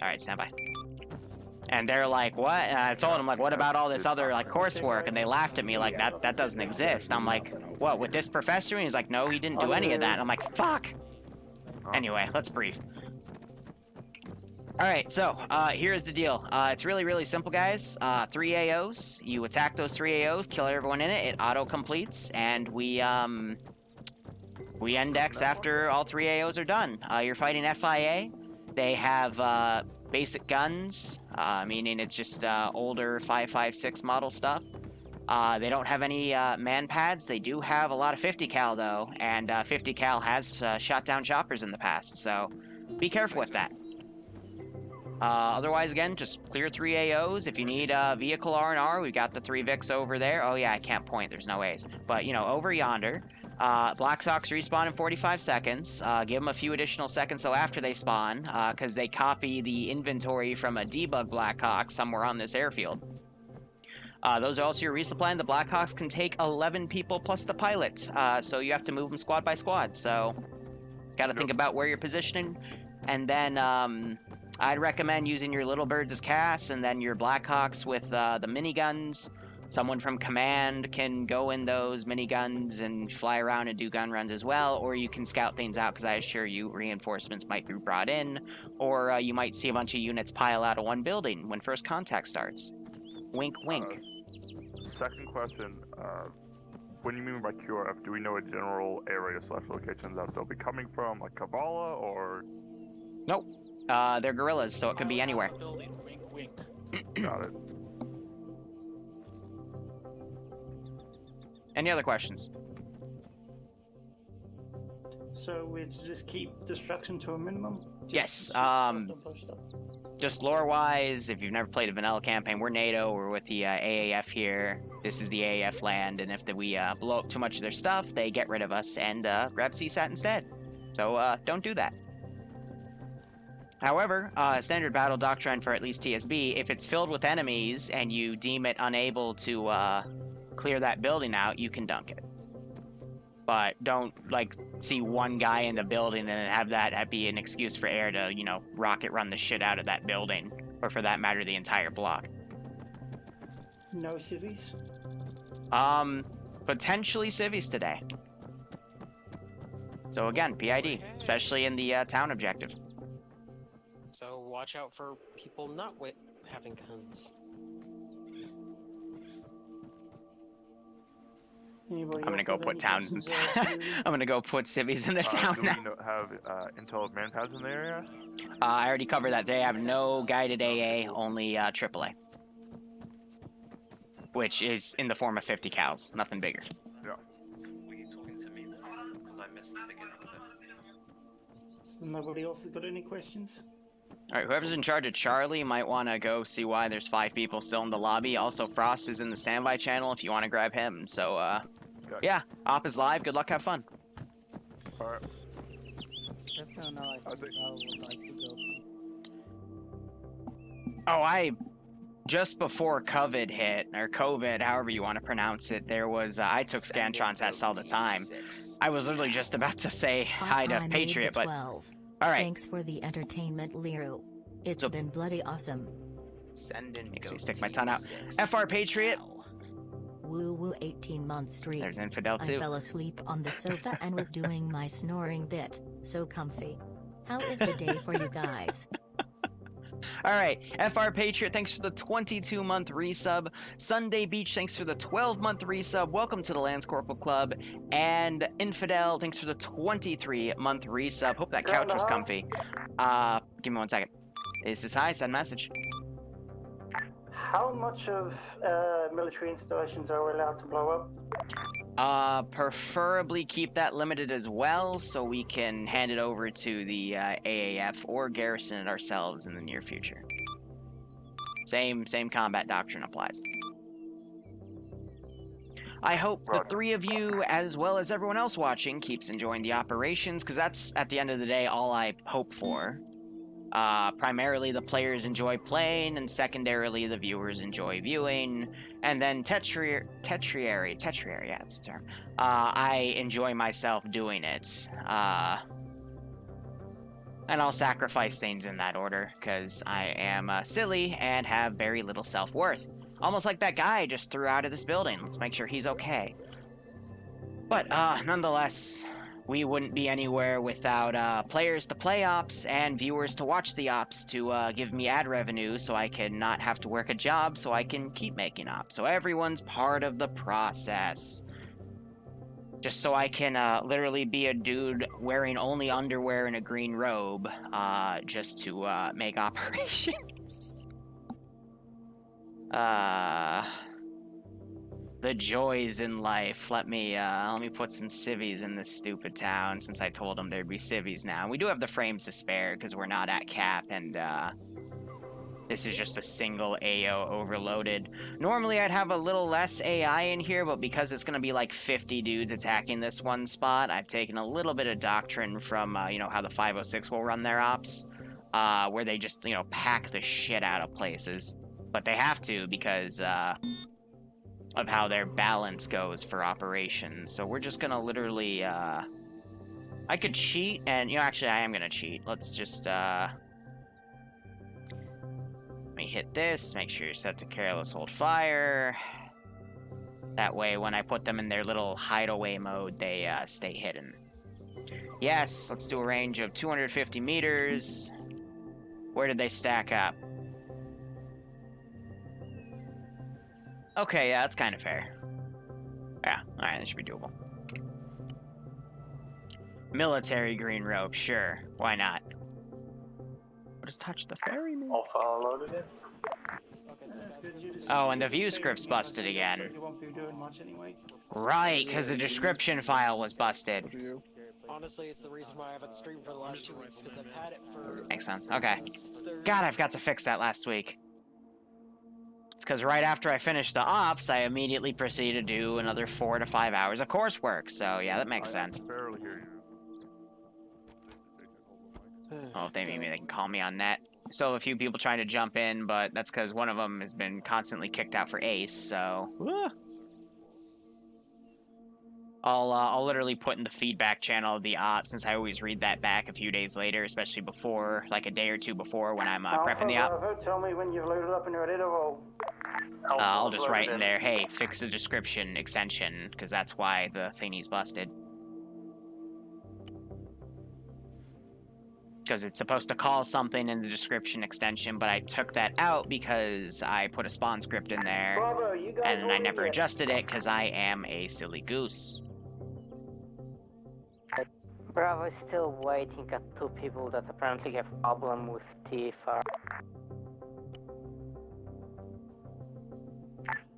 Alright, stand by. And they're like, what? And I told them, like, what about all this other, like, coursework? And they laughed at me like, that doesn't exist. I'm like, what, with this professor? And he's like, no, he didn't do any of that. And I'm like, fuck! Anyway, let's brief. Alright, so, here's the deal. It's really, really simple, guys. 3 AOs. You attack those 3 AOs, kill everyone in it, it auto-completes, and we index after all 3 AOs are done. You're fighting FIA. They have, basic guns, meaning it's just, older 5.56 model stuff. They don't have any, man pads. They do have a lot of 50 cal, though, and, 50 cal has, shot down choppers in the past, so be careful with that. Otherwise, again, just clear 3 AOs. If you need vehicle R&R, we've got the 3 Vics over there. Oh, yeah, I can't point. There's no A's. But, you know, over yonder. Black Sox respawn in 45 seconds. Give them a few additional seconds so after they spawn, because they copy the inventory from a debug Blackhawk somewhere on this airfield. Those are also your resupply, and the Blackhawks can take 11 people plus the pilot. So you have to move them squad by squad. So, got to think about where you're positioning. And then, I'd recommend using your little birds as casts, and then your Blackhawks with the miniguns. Someone from command can go in those miniguns and fly around and do gun runs as well, or you can scout things out, because I assure you reinforcements might be brought in, or you might see a bunch of units pile out of one building when first contact starts. Wink, wink. Second question, what do you mean by QRF? Do we know a general area / location that they'll be coming from, like Kavala, or...? Nope. They're guerrillas, so it could be anywhere. Wink, wink. Got it. Any other questions? So we just keep destruction to a minimum? Yes, just lore-wise, if you've never played a vanilla campaign, we're NATO, we're with the AAF here. This is the AAF land, and if we blow up too much of their stuff, they get rid of us and grab CSAT instead. So don't do that. However, standard battle doctrine for at least TSB, if it's filled with enemies and you deem it unable to clear that building out, you can dunk it. But don't, like, see one guy in the building and have that be an excuse for air to, you know, rocket run the shit out of that building. Or for that matter, the entire block. No civvies? Potentially civvies today. So again, PID, especially in the town objective. So watch out for people not having guns. Anybody I'm gonna else go have put any towns in questions I'm gonna go put civvies in the town Do now. we have intel of man pads in the area? I already covered that. They have no guided AA, only AAA. Which is in the form of 50 cals, nothing bigger. Yeah. Were you talking to me then? Because I missed the beginning of it. Nobody else has got any questions? Alright, whoever's in charge of Charlie might want to go see why there's 5 people still in the lobby. Also, Frost is in the standby channel if you want to grab him. So, yeah, Op is live. Good luck, have fun. Alright. Just so now I would like to go. Oh, just before COVID hit, or COVID, however you want to pronounce it, there was, I took Scantron tests all the time. I was literally just about to say hi to Patriot, but... 12. Alright. Thanks for the entertainment, Liru. It's So- been bloody awesome. Makes me stick my tongue out. FR Patriot. Woo woo 18 month streak. There's Infidel I too. fell asleep on the sofa and was doing my snoring bit. So comfy. How is the day for you guys? Alright, FR Patriot, thanks for the 22-month resub. Sunday Beach, thanks for the 12-month resub. Welcome to the Lance Corporal Club. And Infidel, thanks for the 23-month resub. Hope that couch was comfy. Give me 1 second. This is hi, send message. How much of military installations are we allowed to blow up? Preferably keep that limited as well, so we can hand it over to the AAF or garrison it ourselves in the near future. Same combat doctrine applies. I hope the 3 of you, as well as everyone else watching, keeps enjoying the operations, because that's, at the end of the day, all I hope for. Primarily the players enjoy playing, and secondarily the viewers enjoy viewing, and then tertiary, yeah, that's the term. I enjoy myself doing it. And I'll sacrifice things in that order, because I am silly and have very little self-worth. Almost like that guy I just threw out of this building. Let's make sure he's okay. But, nonetheless, we wouldn't be anywhere without players to play ops and viewers to watch the ops to give me ad revenue so I can not have to work a job so I can keep making ops. So everyone's part of the process. Just so I can literally be a dude wearing only underwear and a green robe just to make operations. The joys in life. Let me put some civvies in this stupid town since I told them there'd be civvies now. We do have the frames to spare because we're not at cap and this is just a single AO overloaded. Normally I'd have a little less AI in here, but because it's going to be like 50 dudes attacking this one spot, I've taken a little bit of doctrine from, you know, how the 506 will run their ops, where they just, you know, pack the shit out of places. But they have to because of how their balance goes for operations. So we're just going to literally, I could cheat, and, you know, actually I am going to cheat. Let's just, let me hit this, make sure you're set to careless hold fire. That way, when I put them in their little hideaway mode, they stay hidden. Yes, let's do a range of 250 meters. Where did they stack up? Okay, yeah, that's kind of fair. Yeah, alright, that should be doable. Military green rope, sure, why not? What does touch the ferry mean? Alpha loaded it. Oh, and the view script's busted again. You won't be doing much anyway. Right, because the description file was busted. Honestly, it's the reason why I haven't streamed for the last 2 weeks, because I've had it for... Makes sense. Okay. God, I've got to fix that last week. It's because right after I finished the ops, I immediately proceeded to do another 4 to 5 hours of coursework. So, yeah, that makes sense. I barely hear you. Well, if they maybe they can call me on net. Still have a few people trying to jump in, but that's because one of them has been constantly kicked out for ace, so... I'll literally put in the feedback channel of the ops, since I always read that back a few days later, especially before, like a day or two before when I'm prepping the op. Tell me when you've loaded up and you're ready to roll. I'll just write in there, hey, fix the description extension, because that's why the thingy's busted. Because it's supposed to call something in the description extension, but I took that out because I put a spawn script in there, Bravo, you guys and I over never here. adjusted it because I am a silly goose. Bravo is still waiting at 2 people that apparently have problem with TFR.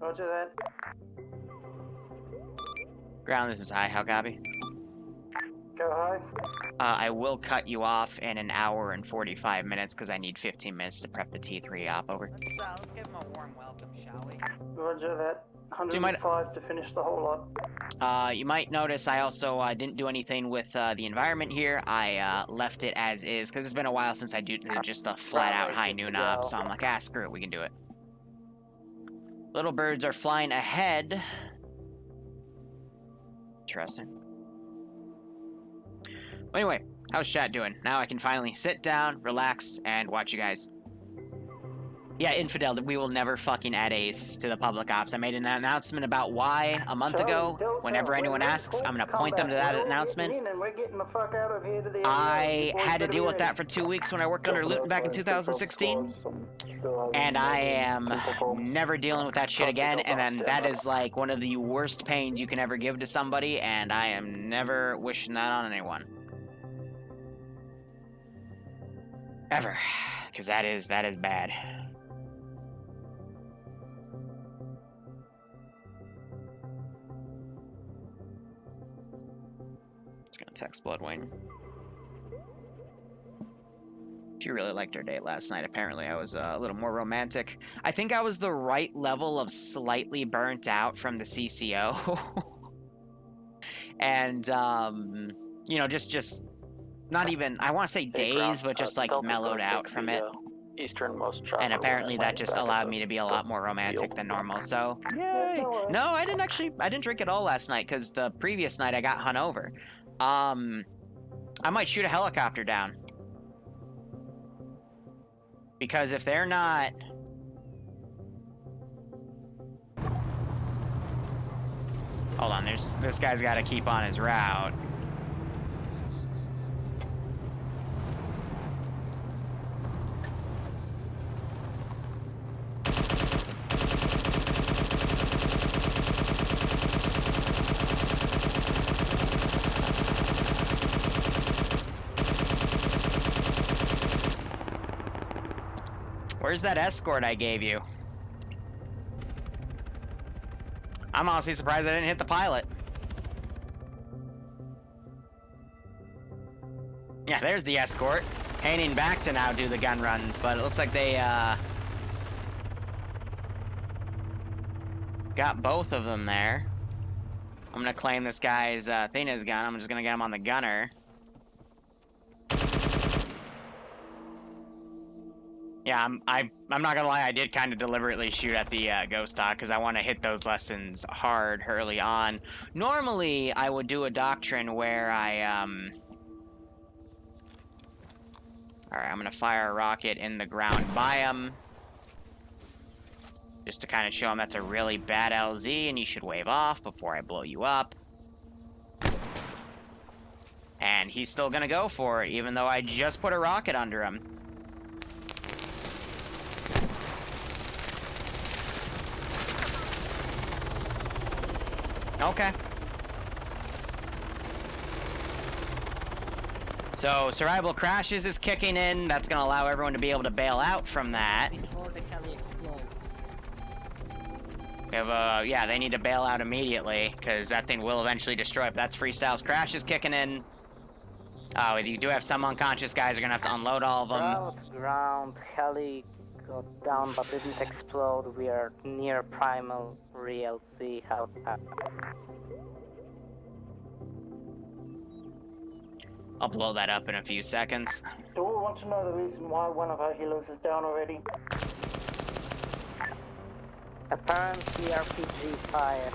Roger that. Ground, this is high. How copy? Go high. I will cut you off in an hour and 45 minutes because I need 15 minutes to prep the T3 op over. Let's give him a warm welcome, shall we? Roger that. So you might- 105 to finish the whole lot. You might notice I also didn't do anything with the environment here. I left it as is because it's been a while since I did just a flat-out high noon op, so I'm like, ah, screw it, we can do it. Little birds are flying ahead. Interesting. Anyway, how's chat doing? Now I can finally sit down, relax, and watch you guys. Yeah, Infidel, we will never fucking add Ace to the public ops. I made an announcement about why a month ago. Whenever anyone asks, I'm going to point them to that announcement. I had to deal with that for 2 weeks when I worked under Luton back in 2016. And I am never dealing with that shit again. And then that is like one of the worst pains you can ever give to somebody. And I am never wishing that on anyone. Ever. Because that is bad. Text Bloodwing. She really liked her date last night. Apparently, I was a little more romantic. I think I was the right level of slightly burnt out from the CCO. And, you know, just not even, I want to say days, but just like mellowed out from it. Easternmost And apparently that just allowed me to be a lot more romantic than normal, so yay! No, I didn't drink at all last night, because the previous night I got hungover. I might shoot a helicopter down. Because if they're not... Hold on, this guy's got to keep on his route. Where's that escort I gave you? I'm honestly surprised I didn't hit the pilot. Yeah, there's the escort. Heading back to now do the gun runs, but it looks like they, got both of them there. I'm gonna claim this guy's, Athena's gun. I'm just gonna get him on the gunner. Yeah, I'm not gonna lie, I did kind of deliberately shoot at the ghost dog because I want to hit those lessons hard early on. Normally, I would do a doctrine where I, Alright, I'm gonna fire a rocket in the ground by him. Just to kind of show him that's a really bad LZ and you should wave off before I blow you up. And he's still gonna go for it, even though I just put a rocket under him. Okay. So, survivable crashes is kicking in. That's going to allow everyone to be able to bail out from that. Before the heli explodes. We have, yeah, they need to bail out immediately, because that thing will eventually destroy it. That's Freestyle's crashes kicking in. Oh, you do have some unconscious guys. You're going to have to unload all of them. Ground, heli got down but didn't explode. We are near primal RLC. How I'll blow that up in a few seconds. Do we want to know the reason why one of our healers is down already? apparently RPG fire.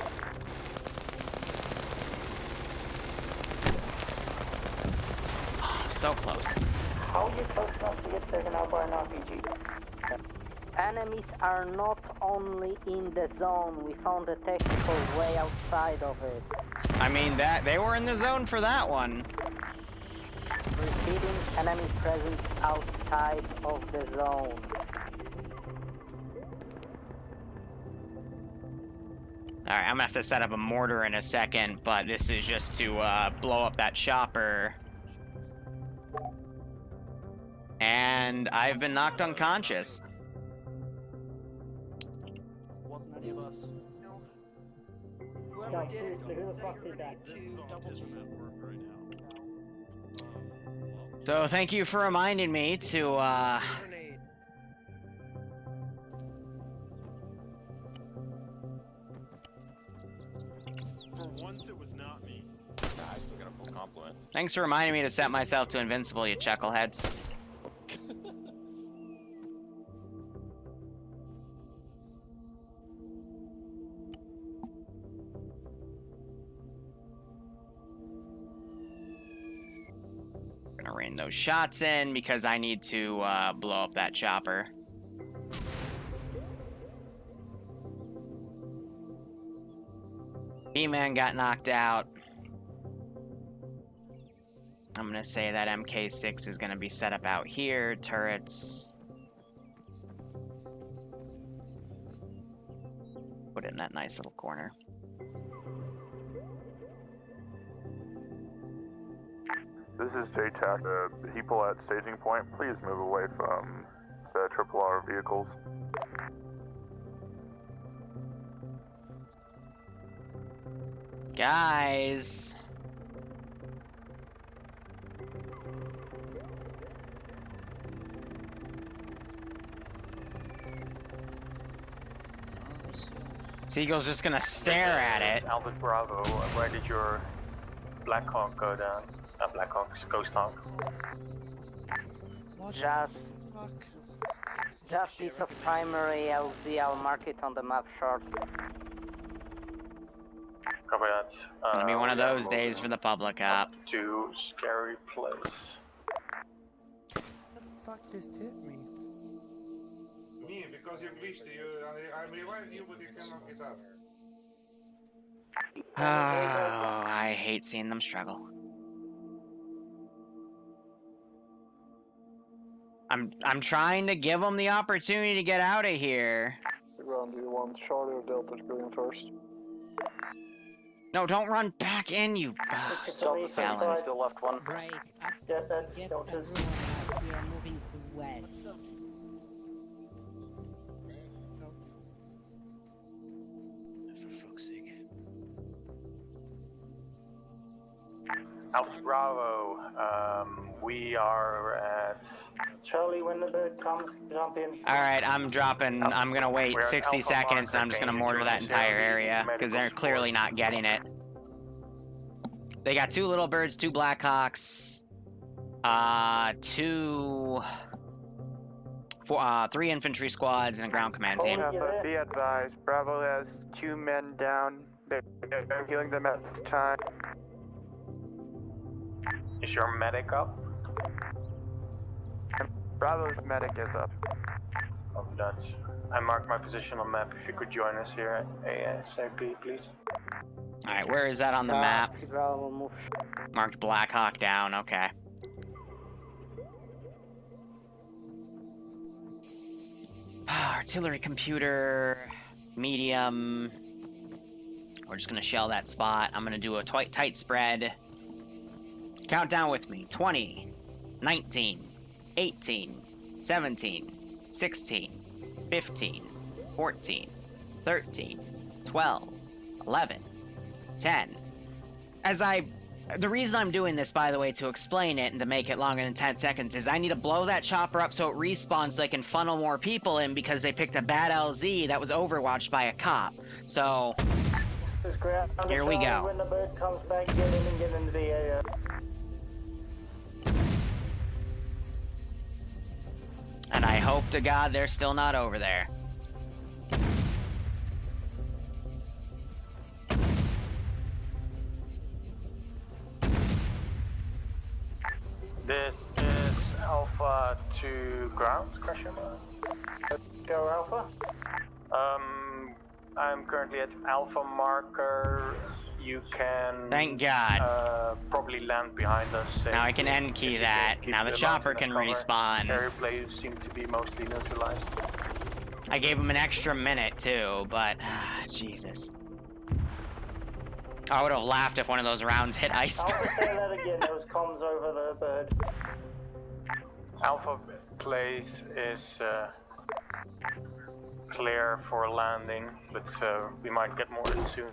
So close. How are you close enough to get taken out by an RPG? Enemies are not only in the zone, we found a technical way outside of it. I mean, that they were in the zone for that one. Repeating, enemy presence outside of the zone. Alright, I'm gonna have to set up a mortar in a second, but this is just to blow up that chopper. And I've been knocked unconscious. Wasn't any of us. No. No, Whoever did it, who the fuck did that? So thank you for reminding me to Grenade. For once, it was not me. I still got a full compliment. thanks for reminding me to set myself to invincible, you chuckleheads. Gonna rain those shots in because I need to blow up that chopper. B-Man got knocked out. I'm gonna say that MK6 is gonna be set up out here. Turrets. Put it in that nice little corner. This is JTAC. The people at staging point, please move away from the RRR vehicles. Guys. Seagull's just gonna stare at it. Albert Bravo, where did your Black Hawk go down? Black Hawk's Ghost Hawk. What Just, the fuck? just piece of primary LZ, I'll mark it on the map shortly. Copy that. Gonna be one of we are those days for moving the public op. to Scary Place. The fuck just hit me? Me, because you glitched. I revived you, but you cannot get up. Oh, I hate seeing them struggle. I'm trying to give them the opportunity to get out of here. Ground, do you want Charlie or Delta to go in first? No, don't run back in, you felons. The left one. Break. Get that, Get Deltas. we are moving to west. So, For fuck's sake. Alpha Bravo, we are at... Charlie, when the bird comes, jump in. Alright, I'm dropping. I'm gonna wait We're at 60 Alpha seconds and I'm Marker. just Can gonna you mortar join that us entire here? area because they're Medical clearly support. not getting it. They got 2 little birds, 2 Blackhawks, 3 infantry squads, and a ground command team. Be advised, Bravo has 2 men down. They're healing them at this time. Is your medic up? Bravo's medic is up. Oh, Dutch. I marked my position on map. If you could join us here ASAP, please. Alright, where is that on the map? Bravo, move. Marked Blackhawk down, okay. Artillery computer, medium. We're just gonna shell that spot. I'm gonna do a tight spread. Count down with me. 20, 19, 18, 17, 16, 15, 14, 13, 12, 11, 10. The reason I'm doing this, by the way, to explain it and to make it longer than 10 seconds is I need to blow that chopper up so it respawns so I can funnel more people in because they picked a bad LZ that was overwatched by a cop. So, here we go. When the bird comes back, get in and get into the area. And I hope to God they're still not over there. This is Alpha to ground, question mark. Go Alpha. I'm currently at Alpha marker. You can... Thank God. Probably land behind us. Now I can end key that. Now the chopper can respawn. Area players seem to be mostly neutralized. I gave him an extra minute too, but Jesus. I would have laughed if one of those rounds hit iceberg. Alpha, say that again. There was comms over the bird. Alpha place is clear for landing, but we might get more soon.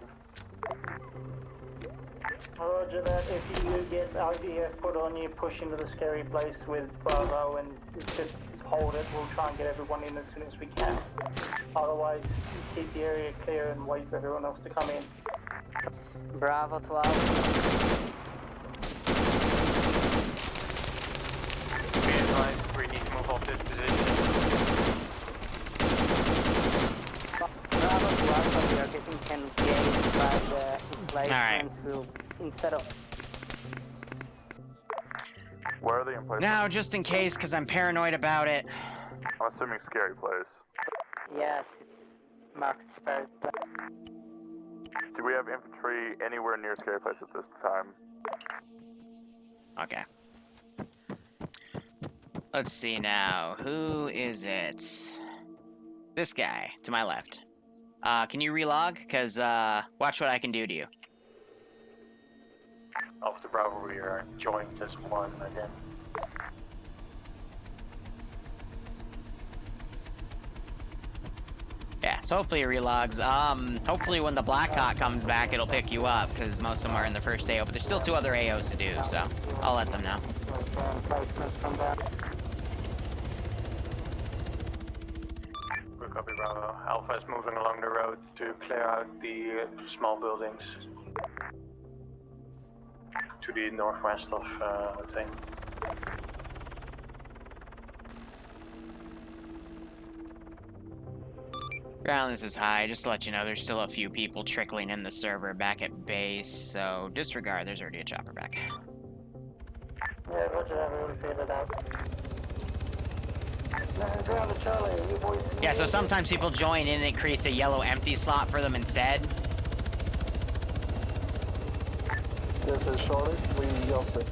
Roger that. If you get IDF put on you, push into the scary place with Bravo and just hold it. We'll try and get everyone in as soon as we can. Otherwise, keep the area clear and wait for everyone else to come in. Bravo to Alpha. Be advised, we need to move off this position. Bravo to Alpha, we are getting engaged by the emplacement instead of... Where are the emplacements? Now, just in case, because I'm paranoid about it. I'm assuming scary place. Yes, it's marked spared. Do we have infantry anywhere near scary place at this time? Okay. Let's see now. Who is it? This guy, to my left. Can you relog? Because, watch what I can do to you. Alpha Bravo, we are joined as one again. Yeah, so hopefully it relogs. Hopefully when the Blackhawk comes back, it'll pick you up, because most of them are in the first AO, but there's still 2 other AOs to do, so I'll let them know. Good copy, Bravo. Alpha is moving along the road to clear out the small buildings to the northwest of the thing. Groundless is high, just to let you know, there's still a few people trickling in the server back at base, so disregard, there's already a chopper back. Yeah, roger that, we already figured it out. Ground to Charlie, you boys. Yeah, so sometimes people join in and it creates a yellow empty slot for them instead. This is Charlie. We yelled it.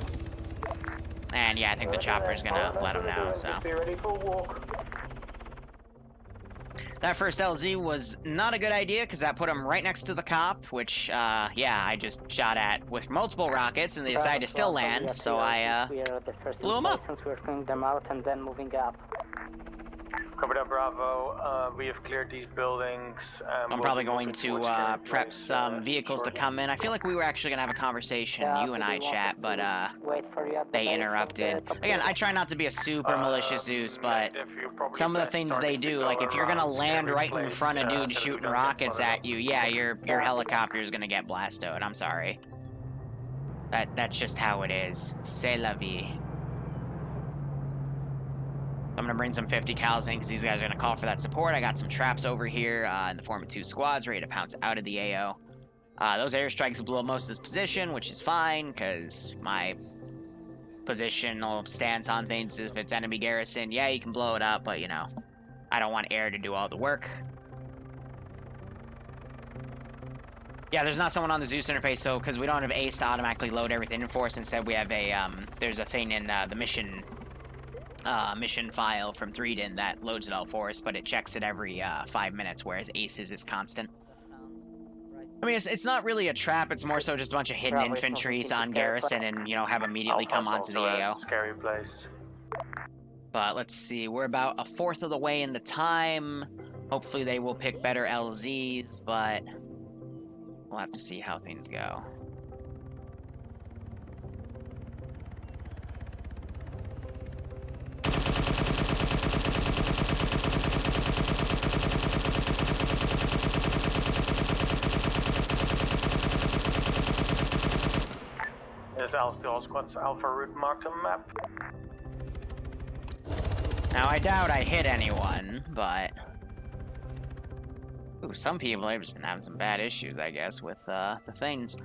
And yeah, I think the chopper's gonna let them know, so. Be ready for a walk. That first LZ was not a good idea because that put him right next to the cop, which, yeah, I just shot at with multiple rockets and they decided to still land, so I, blew them up. Since we're clearing them out and then moving up. Copy that, Bravo. We have cleared these buildings. I'm probably going to prep some vehicles to come in. I feel like we were actually going to have a conversation, you and I, chat, but they interrupted. Again, I try not to be a super malicious Zeus, but some of the things they do, like if you're going to land right in front of dudes shooting rockets at you, yeah, your helicopter's going to get blasted. I'm sorry. That's just how it is. C'est la vie. I'm going to bring some 50 cals in because these guys are going to call for that support. I got some traps over here in the form of 2 squads ready to pounce out of the AO. Those airstrikes blew up most of this position, which is fine because my positional stance on things, if it's enemy garrison, yeah, you can blow it up, but, you know, I don't want air to do all the work. Yeah, there's not someone on the Zeus interface, so because we don't have ACE to automatically load everything in for us, instead we have a, there's a thing in the mission file from 3DIN that loads it all for us, but it checks it every 5 minutes, whereas ACES is constant. I mean, it's not really a trap, it's more so just a bunch of hidden infantry to on garrison and, you know, have immediately come onto the AO. Scary place. But let's see, we're about a fourth of the way in the time. Hopefully they will pick better LZs, but we'll have to see how things go. Is all squads Alpha route marked on the map? Now, I doubt I hit anyone, but... Ooh, some people have just been having some bad issues, I guess, with the things.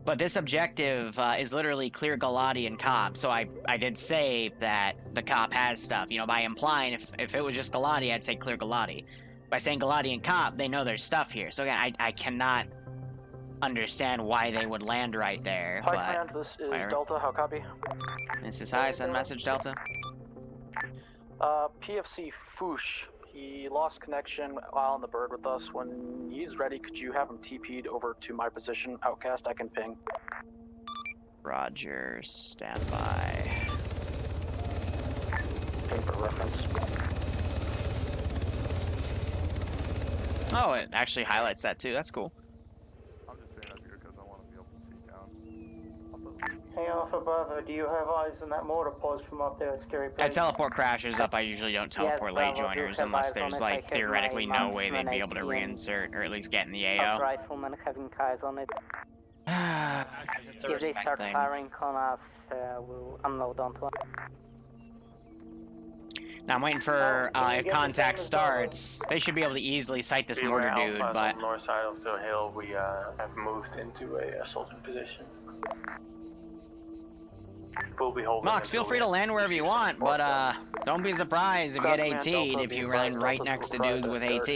But this objective is literally clear Galati and Cop, so I did say that the Cop has stuff. You know, by implying, if it was just Galati, I'd say clear Galati. By saying Galati and Cop, they know there's stuff here. So again, I cannot understand why they would land right there. Hi, but command, this is whatever. Delta, how copy? This is hi, send message, Delta. PFC Foosh, he lost connection while on the bird with us. When he's ready, could you have him TP'd over to my position? Outcast, I can ping. Roger, stand by. Ping for reference. Oh, it actually highlights that too, that's cool. I'm just saying that here because I want to be able to see down. Hey, Alpha Bravo, do you have eyes on that mortar pause from up there at Scary Place? That teleport crashes up, I usually don't teleport late Bravo, joiners do have unless eyes on there's it. like I have theoretically my no way they'd be able to marksman reinsert or at least get in the A AO. rifleman having eyes on it. Because it's a If they respect start thing. firing on us, we'll unload onto them. Now I'm waiting for if contact starts. They should be able to easily sight this mortar dude, but north side of the hill, we have moved into a assaulting position. We'll be holding. Mox, feel free to land wherever you want, but don't be surprised if you get AT'd if you run right next to dudes with AT.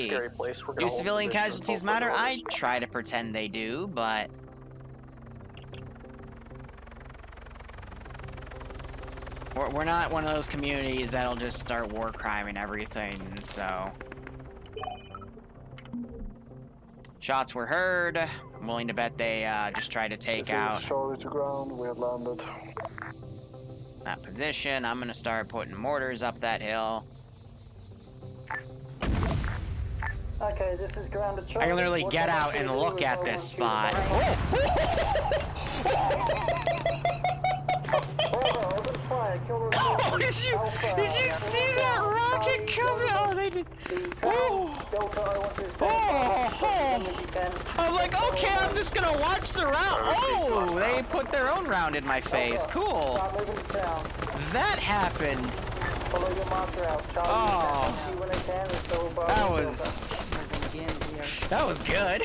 Do civilian casualties matter? I try to pretend they do, but we're not one of those communities that'll just start war crime and everything, so. Shots were heard. I'm willing to bet they just tried to take out Charlie to ground, we have landed. that position. I'm gonna start putting mortars up that hill. Okay, this is ground to Charlie. I can literally get out and look at this spot. Oh, did you see that rocket coming? Oh, they did. Oh. I'm like, okay, I'm just gonna watch the round. Oh, they put their own round in my face. Cool. That happened. Oh, that was good.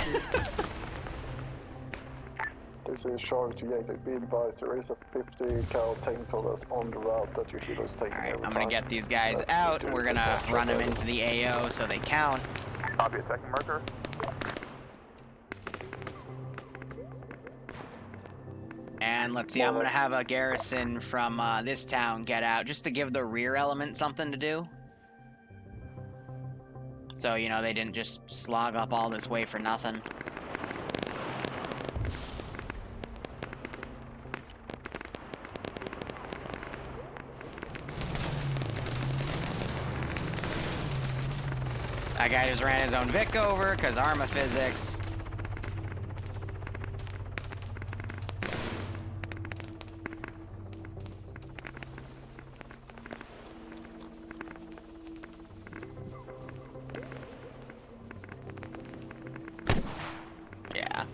this is Charlie to Yankee. Be advised, there is a 50 cal technical that's on the route that you feel is taking Alright, over I'm gonna time. get these guys out, and we're gonna run them into the AO so they count. Copy a second marker. And let's see, I'm gonna have a garrison from this town get out, just to give the rear element something to do. So, you know, they didn't just slog up all this way for nothing. That guy just ran his own Vic over, because Arma physics. Yeah.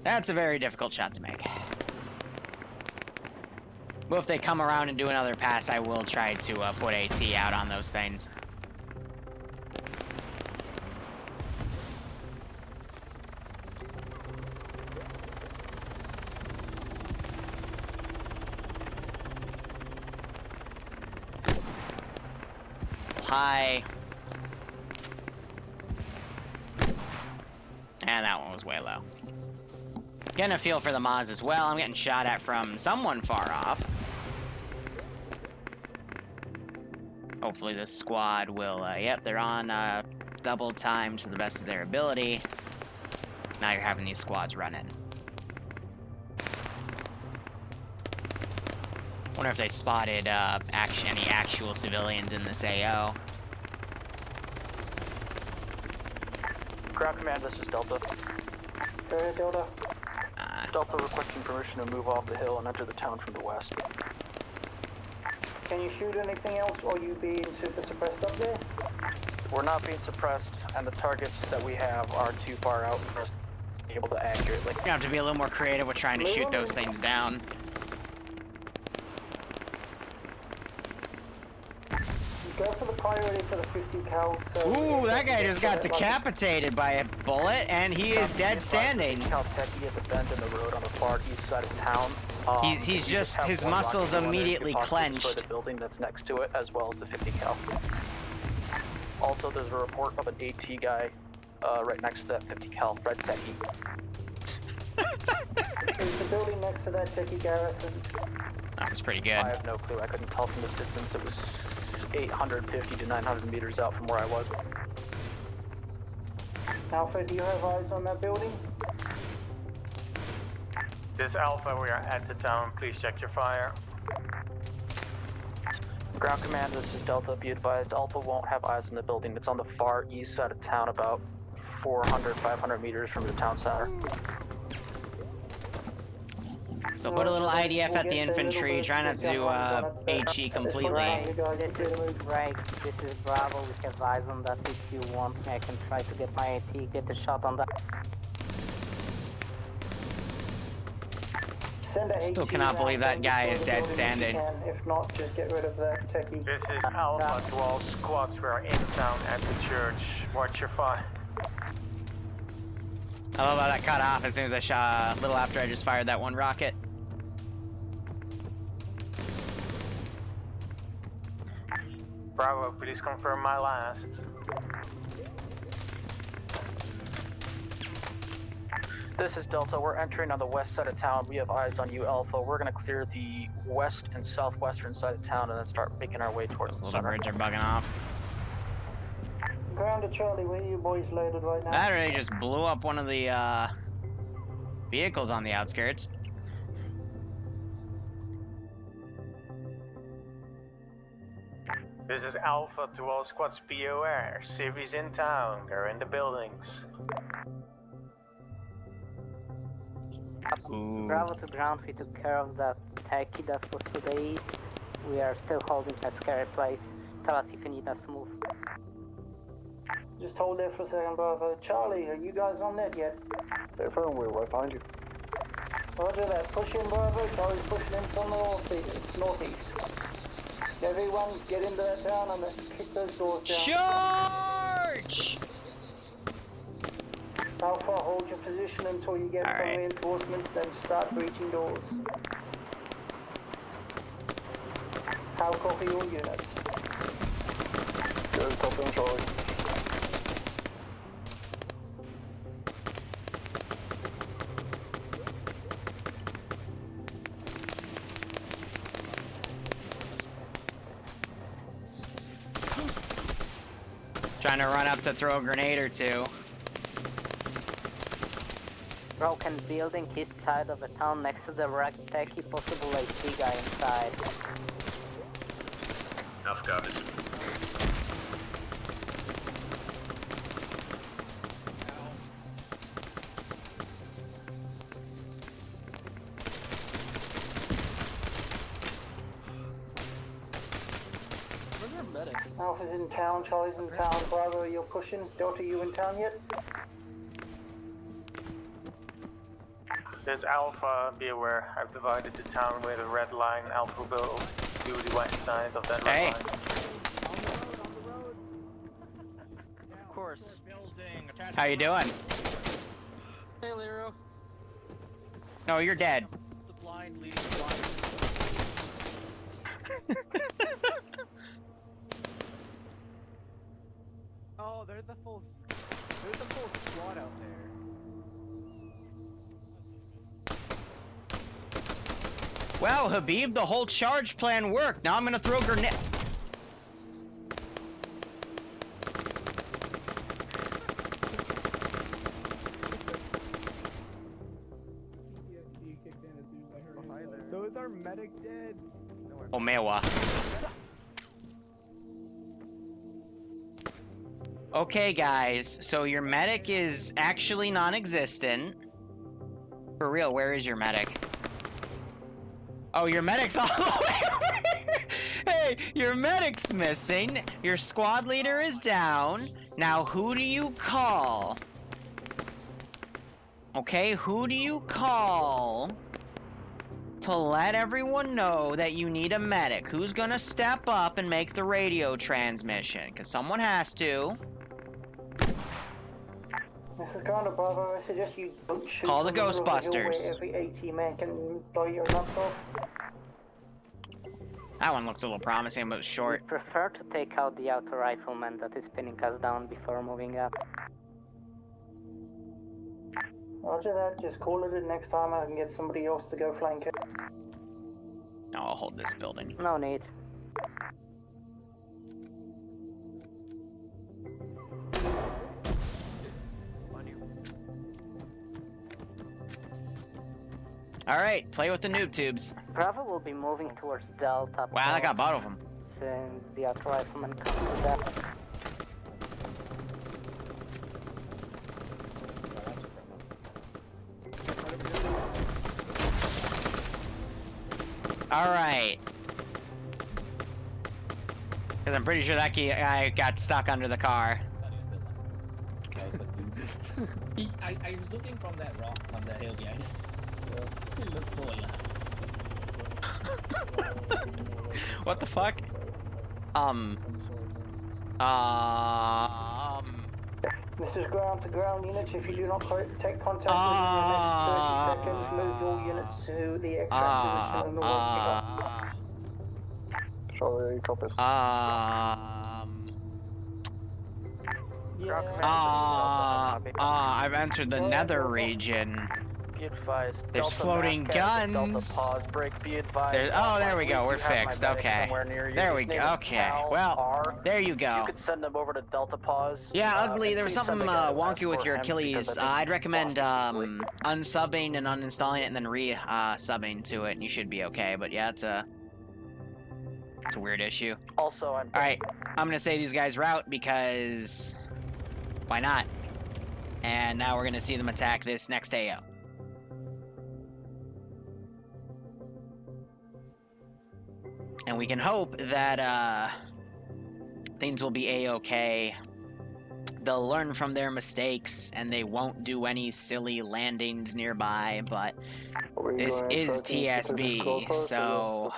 That's a very difficult shot to make. Well, if they come around and do another pass, I will try to put AT out on those things. High. And that one was way low. Getting a feel for the Maz as well. I'm getting shot at from someone far off. Hopefully this squad will, yep, they're on double time to the best of their ability. Now you're having these squads run in. Wonder if they spotted any actual civilians in this AO. Ground command, this is Delta. Go ahead, Delta. Delta requesting permission to move off the hill and enter the town from the west. Can you shoot anything else, or are you being super suppressed up there? We're not being suppressed, and the targets that we have are too far out for us to be able to accurately. You have to be a little more creative with trying to shoot those things down. Go for the priority for the 50 cal. So ooh, that guy just got decapitated by a bullet, and he is dead standing. Cal Techie at the bend in the road on the far east side of town. He's just, his muscles immediately clenched. For the building that's next to it, as well as the 50 cal. Also, there's a report of an AT guy right next to that 50 cal, Red Techie. Is the building next to that Techie garrison? That was pretty good. I have no clue. I couldn't tell from the distance. It was 850 to 900 meters out from where I was. Alpha, do you have eyes on that building? This Alpha, we are at the town. Please check your fire. Ground command, this is Delta. Be advised, Alpha won't have eyes on the building. It's on the far east side of town, about 400, 500 meters from the town center. So put a little IDF at the infantry, try not to HE completely. Right, this is Bravo, we have eyes on that. If you want me, I can try to get my AT, get a shot on that. Still cannot believe that guy is dead standing. If not, just get rid of that Techie. This is Alpha to all squads. We are in town at the church. Watch your fire. I love how that cut off as soon as I shot, a little after I just fired that one rocket. Bravo, please confirm my last. This is Delta. We're entering on the west side of town. We have eyes on you, Alpha. We're going to clear the west and southwestern side of town and then start making our way towards the little center. birds are bugging off. Ground to Charlie, where are you boys loaded right now? That really just blew up one of the vehicles on the outskirts. This is Alpha to all squads. Be aware. Civies in town. They're in the buildings. Bravo to ground, we took care of that Techie that was to the east. We are still holding that scary place. Tell us if you need us to move. Just hold there for a second, Bravo. Charlie, are you guys on net yet? They're firm, we're right behind you. Roger that. Push in, Bravo. Charlie's pushing in from the northeast. Everyone, get into that town and let's kick those doors down. Charge! Alpha, hold your position until you get some reinforcements, then start breaching doors. How copy all units? Good, copy on Charlie. Trying to run up to throw a grenade or two. Broken building east side of the town next to the wreck. Techie, possible AC guy inside. Enough covers. Alpha's in town, Charlie's in town, Bravo, you're pushing. Delta, you in town yet? There's Alpha, be aware. I've divided the town with a red line. Alpha will go to the west side of that red line. Of course. How you doing? Hey, Liru. No, you're dead. The blind leading the blind. Oh, there's a full squad out there. Well, Habib, the whole charge plan worked. Now I'm gonna throw grenade. So is our medic dead? Oh, Mewa. Okay, guys, so your medic is actually non-existent. For real, where is your medic? Oh, your medic's all the way over here. Hey, your medic's missing. Your squad leader is down. Now, who do you call? Okay, who do you call to let everyone know that you need a medic? Who's gonna step up and make the radio transmission? Because someone has to. This is Commander Bravo, I suggest you don't shoot Call the from middle of hill Ghostbusters. where every AT man can blow your nuts off. That one looks a little promising, but it's short. We prefer to take out the auto rifleman that is pinning us down before moving up. Roger that, just call it in next time I can get somebody else to go flank it. No, I'll hold this building. No need. Alright, play with the noob tubes. Bravo will be moving towards Delta. Wow, I got both of them. And the auto rifleman comes to that. Alright. Because I'm pretty sure that guy got stuck under the car. I was looking from that rock on the hill behind us. It looks so alive. What the fuck? This is ground to ground units. If you do not take contact within the next 30 seconds, move all units to the extract position in the work. Charlie, copies. I've entered the nether region. Be advised. There's Delta floating Mac, guns. Delta pause, break, be advised. Oh, there we go. We're You have my fixed. medic Okay. somewhere near you. There we His name go. is Okay. Cal Well, R. there you go. You could send them over to Delta Pause. Yeah, Ugly, and there was please something send a guy to wonky with escort your him Achilles. because I think I'd he's recommend possibly unsubbing and uninstalling it and then re-subbing to it, and you should be okay. But yeah, it's a weird issue. Also, I'm. Alright, I'm gonna say these guys route because why not? And now we're gonna see them attack this next AO. And we can hope that things will be A-okay. They'll learn from their mistakes and they won't do any silly landings nearby, but this is TSB, so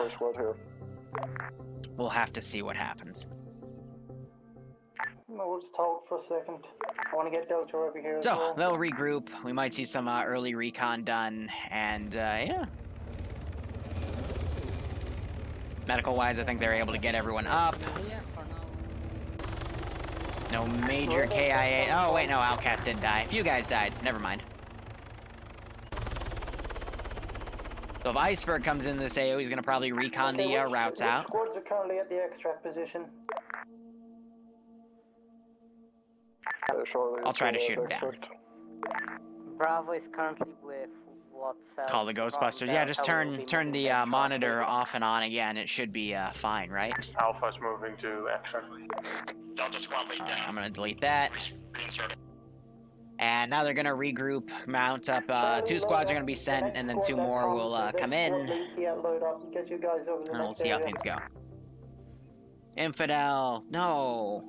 we'll have to see what happens. No, we'll just hold for a second. I want to get Delta over here as So, well. they'll regroup. We might see some early recon done, and yeah. Medical-wise, I think they're able to get everyone up. No major KIA. Oh, wait, no, Outcast didn't die. A few guys died. Never mind. So if Iceberg comes in this AO, he's going to probably recon the routes out. Squads are currently at the extract position. I'll try to shoot him down. Bravo is currently with what's Call the Ghostbusters. Yeah, just turn the monitor off and on again. It should be fine, right? Alpha's moving to extract. Delta squad lead down. I'm gonna delete that. Reinsert. And now they're gonna regroup, mount up. 2 squads are gonna be sent, and then 2 more will come in. And we'll see how things go. Infidel, no.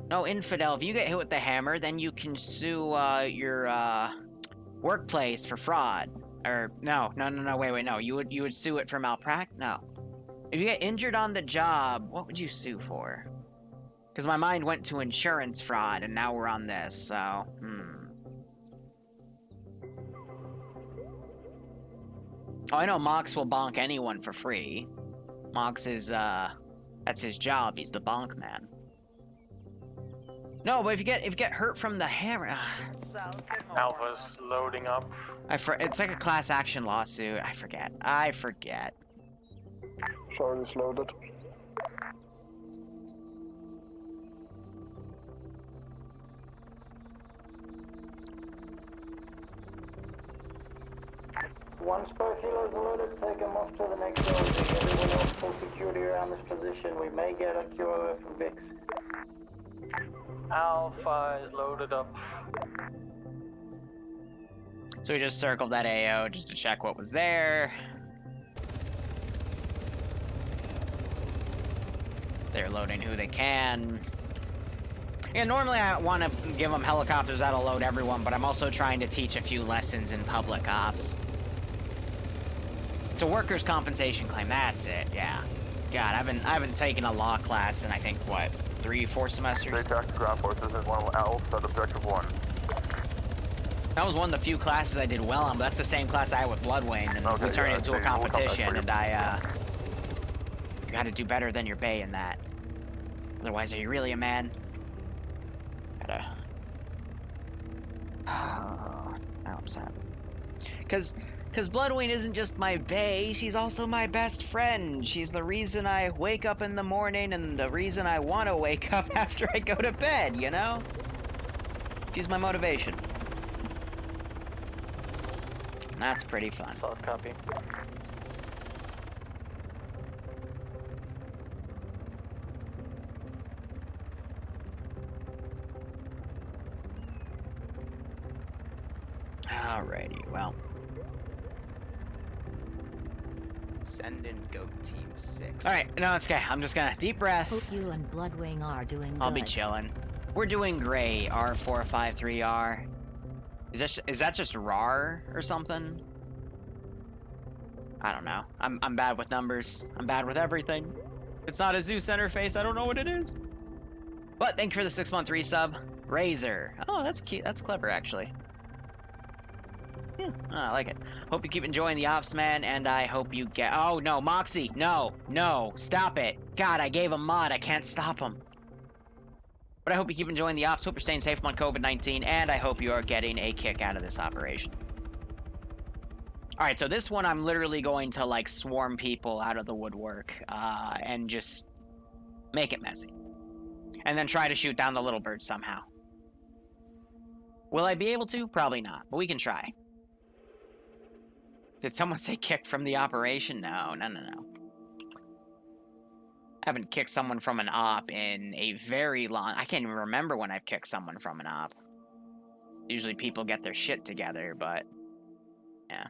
No, Infidel, if you get hit with the hammer, then you can sue your workplace for fraud. Or, no, wait, no. You would sue it for malpractice? No. If you get injured on the job, what would you sue for? Because my mind went to insurance fraud, and now we're on this, so, Oh, I know Mox will bonk anyone for free. Mox is, that's his job. He's the bonk man. No, but if you get hurt from the hammer, Alpha's loading up. it's like a class action lawsuit. I forget. Sorry, it's loaded. Once both helos are loaded, take them off to the next building. Everyone else full security around this position. We may get a QOF from Vix. Alpha is loaded up. So we just circled that AO just to check what was there. They're loading who they can. Yeah, normally I want to give them helicopters that'll load everyone, but I'm also trying to teach a few lessons in public ops. It's a workers' compensation claim. That's it. Yeah. God, I haven't taken a law class in I think what 3-4 semesters. They attacked ground forces as one Alpha at objective 1. That was one of the few classes I did well on, but that's the same class I had with Bloodwayne, and we turned it into a competition, and I you gotta do better than your bay in that. Otherwise, are you really a man? Gotta. Oh, now I'm sad. Because Bloodwayne isn't just my bae, she's also my best friend. She's the reason I wake up in the morning and the reason I want to wake up after I go to bed, you know? She's my motivation. That's pretty fun. Solid copy. Alrighty, well. Send in Goat Team 6. Alright, no, it's okay. I'm just gonna deep breath. Hope you and Bloodwing are doing I'll good. be chilling. We're doing great. R453R. Is that just RAR or something? I don't know. I'm bad with numbers. I'm bad with everything. If it's not a Zeus interface, I don't know what it is. But thank you for the 6-month resub. Razor. Oh, that's cute. That's clever, actually. Yeah, I like it. Hope you keep enjoying the ops, man, and I hope you get... Oh, no, Moxie. No, stop it. God, I gave him mod. I can't stop him. But I hope you keep enjoying the ops. Hope you're staying safe on COVID-19, and I hope you are getting a kick out of this operation. Alright, so this one I'm literally going to, like, swarm people out of the woodwork, and just make it messy. And then try to shoot down the little bird somehow. Will I be able to? Probably not, but we can try. Did someone say kick from the operation? No. I haven't kicked someone from an op in a very long... I can't even remember when I've kicked someone from an op. Usually people get their shit together, but... Yeah.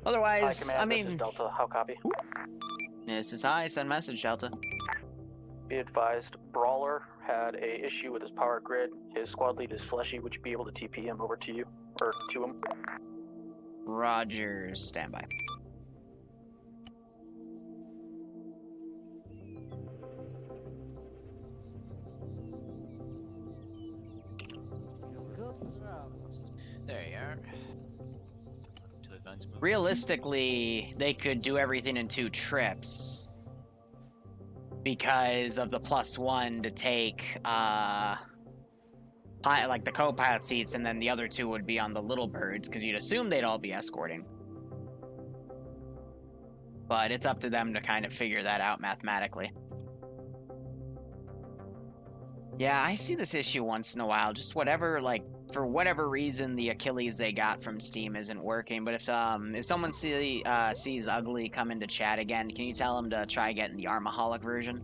Otherwise, Hi, Command, I mean... This is Delta. How copy? This is hi. Send message, Delta. Be advised, Brawler had a issue with his power grid. His squad lead is Fleshy. Would you be able to TP him over to you? Or to him? Roger, standby. realistically, they could do everything in 2 trips because of the +1 to take like the co-pilot seats, and then the other 2 would be on the little birds because you'd assume they'd all be escorting. But it's up to them to kind of figure that out mathematically. Yeah, I see this issue once in a while. Just whatever, like, for whatever reason, the Achilles they got from Steam isn't working. But if someone sees Ugly come into chat again, can you tell him to try getting the Armaholic version?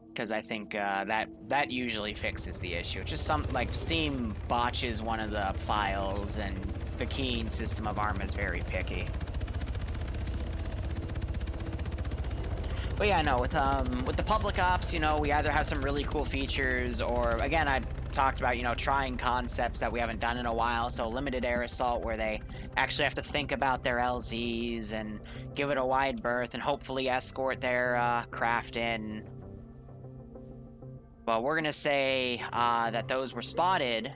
Because I think that usually fixes the issue. It's just like Steam botches one of the files, and the keying system of Arma is very picky. But yeah, no, with the public ops, you know, we either have some really cool features, or again, I talked about, you know, trying concepts that we haven't done in a while. So limited air assault, where they actually have to think about their LZs and give it a wide berth, and hopefully escort their craft in. But we're gonna say that those were spotted,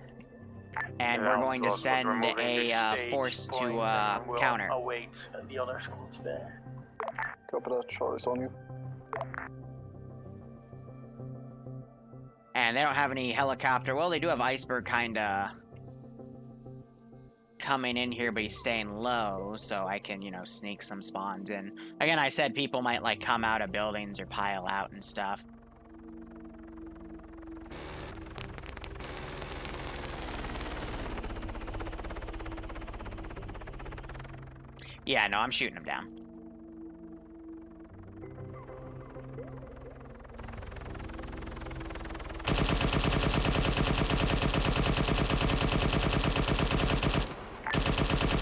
and we're going to send a force to counter. Await the other squads there. Copy that, Charlie's on you. And they don't have any helicopter. Well, they do have Iceberg kinda coming in here, but he's staying low, so I can, you know, sneak some spawns in. Again, I said people might, like, come out of buildings or pile out and stuff. Yeah, no, I'm shooting him down.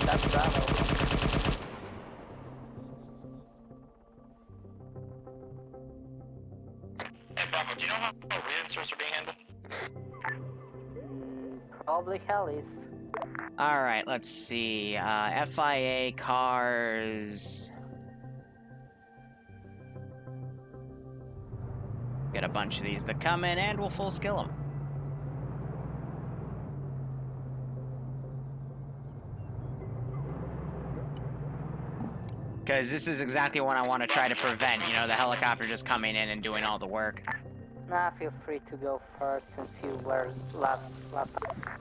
That's Bravo. Hey Bravo, do you know how re-inserts are being handled? Probably Hellies. Alright, let's see. FIA cars. Get a bunch of these that come in, and we'll full skill them. Because this is exactly what I want to try to prevent, you know, the helicopter just coming in and doing all the work. Nah, feel free to go first since you were last time.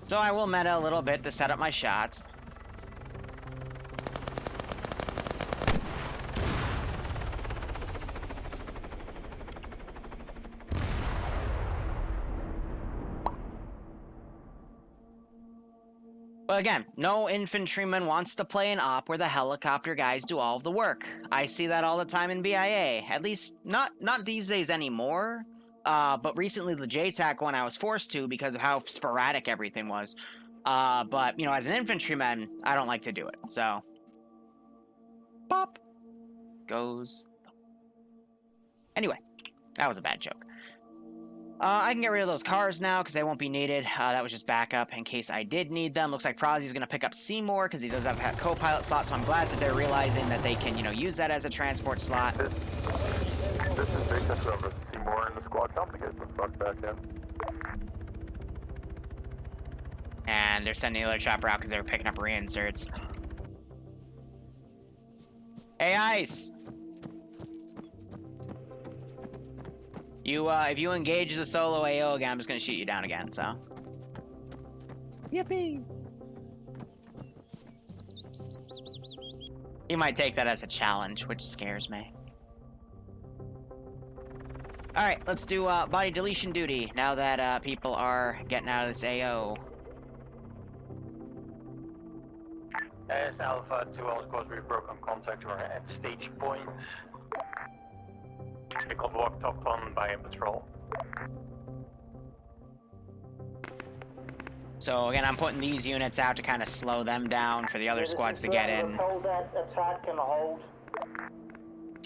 So I will meta a little bit to set up my shots. But again, no infantryman wants to play an op where the helicopter guys do all of the work. I see that all the time in BIA. At least, not these days anymore. But recently the JTAC one I was forced to because of how sporadic everything was. But, you know, as an infantryman, I don't like to do it. So, pop goes. Anyway, that was a bad joke. I can get rid of those cars now because they won't be needed. That was just backup in case I did need them. Looks like Prozzy's going to pick up Seymour because he does have a co-pilot slot, so I'm glad that they're realizing that they can, you know, use that as a transport slot. This is basically of a Seymour in the squad. Tell them to get the fuck back in. And they're sending the other chopper out because they were picking up re-inserts. Hey, Ice! If you engage the solo AO again, I'm just gonna shoot you down again, so. Yippee! You might take that as a challenge, which scares me. Alright, let's do body deletion duty now that people are getting out of this AO. As Alpha 2, all squads we broke on contact. We're at stage point. They got walked up on by a patrol. So again, I'm putting these units out to kind of slow them down for the other squads to get in. Hold that attack and hold.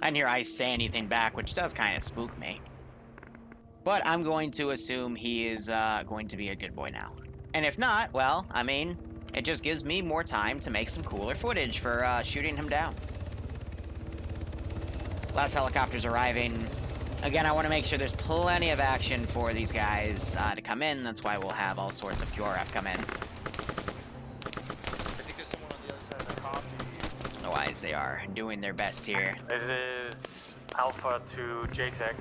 I didn't hear Ice say anything back, which does kind of spook me. But I'm going to assume he is going to be a good boy now. And if not, well, I mean, it just gives me more time to make some cooler footage for shooting him down. Last helicopter's arriving. Again, I want to make sure there's plenty of action for these guys to come in. That's why we'll have all sorts of QRF come in. I think there's someone they are doing their best here. This is Alpha to JTech.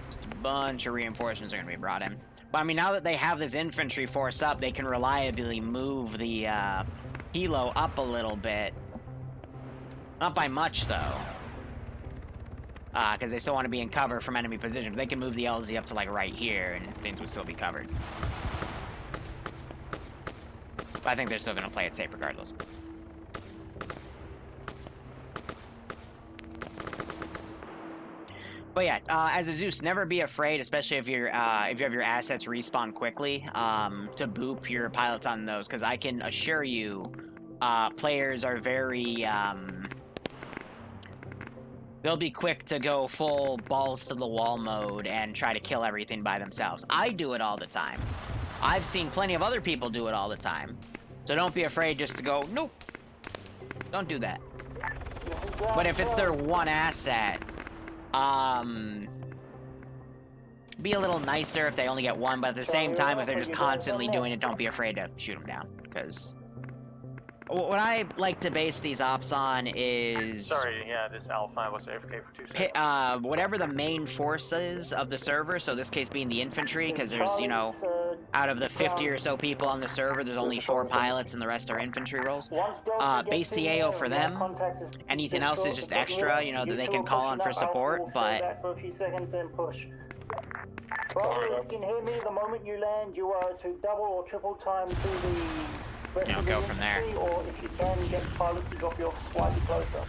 Just a bunch of reinforcements are going to be brought in. But I mean, now that they have this infantry force up, they can reliably move the helo up a little bit. Not by much, though. Because they still want to be in cover from enemy position. But they can move the LZ up to, like, right here, and things will still be covered. But I think they're still going to play it safe regardless. But yeah, as a Zeus, never be afraid, especially if you have your assets respawn quickly, to boop your pilots on those, because I can assure you, players are very, they'll be quick to go full balls to the wall mode and try to kill everything by themselves. I do it all the time. I've seen plenty of other people do it all the time. So don't be afraid just to go, nope. Don't do that. But if it's their one asset, be a little nicer if they only get one, but at the same time, if they're just constantly doing it, don't be afraid to shoot them down, because what I like to base these ops on is... Sorry, yeah, this Alpha was AFK for 2 seconds. Whatever the main force is of the server, so this case being the infantry, because there's, you know, out of the 50 or so people on the server, there's only 4 pilots and the rest are infantry roles. Base the AO for them. Anything else is just extra, you know, that they can call on for support, but... Well, if you can hear me, the moment you land, you are to double or triple time to the rest of the go from there. Or if you can, get pilots to drop you off slightly closer.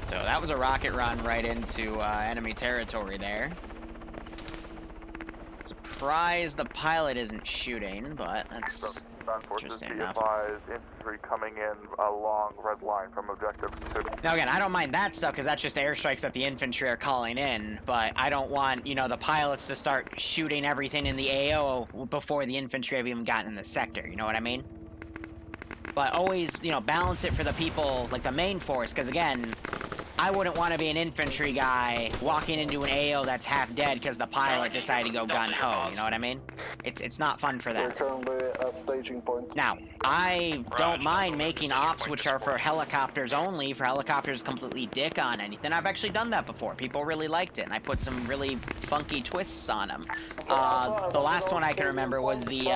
So that was a rocket run right into enemy territory there. Surprised the pilot isn't shooting, but that's interesting enough. Infantry coming in along red line from objective 2. Now again, I don't mind that stuff because that's just airstrikes that the infantry are calling in, but I don't want, you know, the pilots to start shooting everything in the AO before the infantry have even gotten in the sector, you know what I mean? But always, you know, balance it for the people, like the main force, because again, I wouldn't want to be an infantry guy walking into an AO that's half dead because the pilot decided to go gun-ho, you know what I mean? It's not fun for them. We're currently at staging point. Now, I don't mind making ops which are for helicopters only, for helicopters completely dick on anything. I've actually done that before. People really liked it, and I put some really funky twists on them. The last one I can remember was the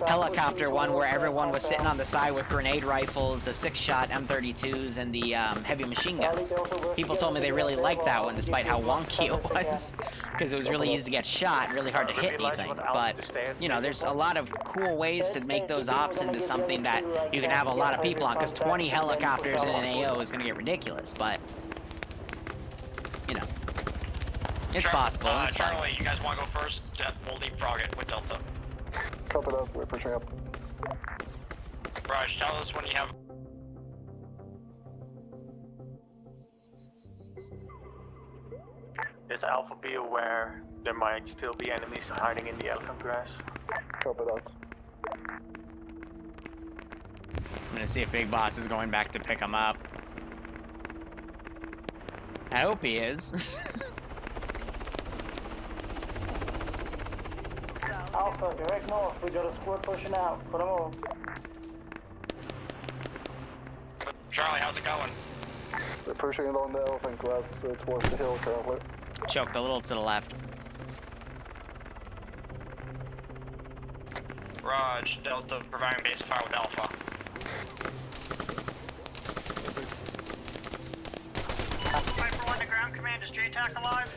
helicopter one where everyone was sitting on the side with grenade rifles, the 6-shot M32s, and the heavy machine guns. People told me they really liked that one despite how wonky it was, because it was really easy to get shot, really hard to hit anything. But, you know, there's a lot of cool ways to make those ops into something that you can have a lot of people on, because 20 helicopters in an AO is going to get ridiculous, but, you know, it's possible. It's fine. Charlie, you guys want to go first? We'll leapfrog it with Delta. Copy that, we're pushing up. Raj, tell us when you have... This Alpha, be aware, there might still be enemies hiding in the elephant grass. Copy that. I'm gonna see if Big Boss is going back to pick him up. I hope he is. Alpha, direct north. We got a squad pushing out. Put them all. Charlie, how's it going? They're pushing along the elephant grass towards the hill currently. Choked a little to the left. Raj, Delta, providing base fire with Alpha. Viper 1 to ground command, is JTAC alive?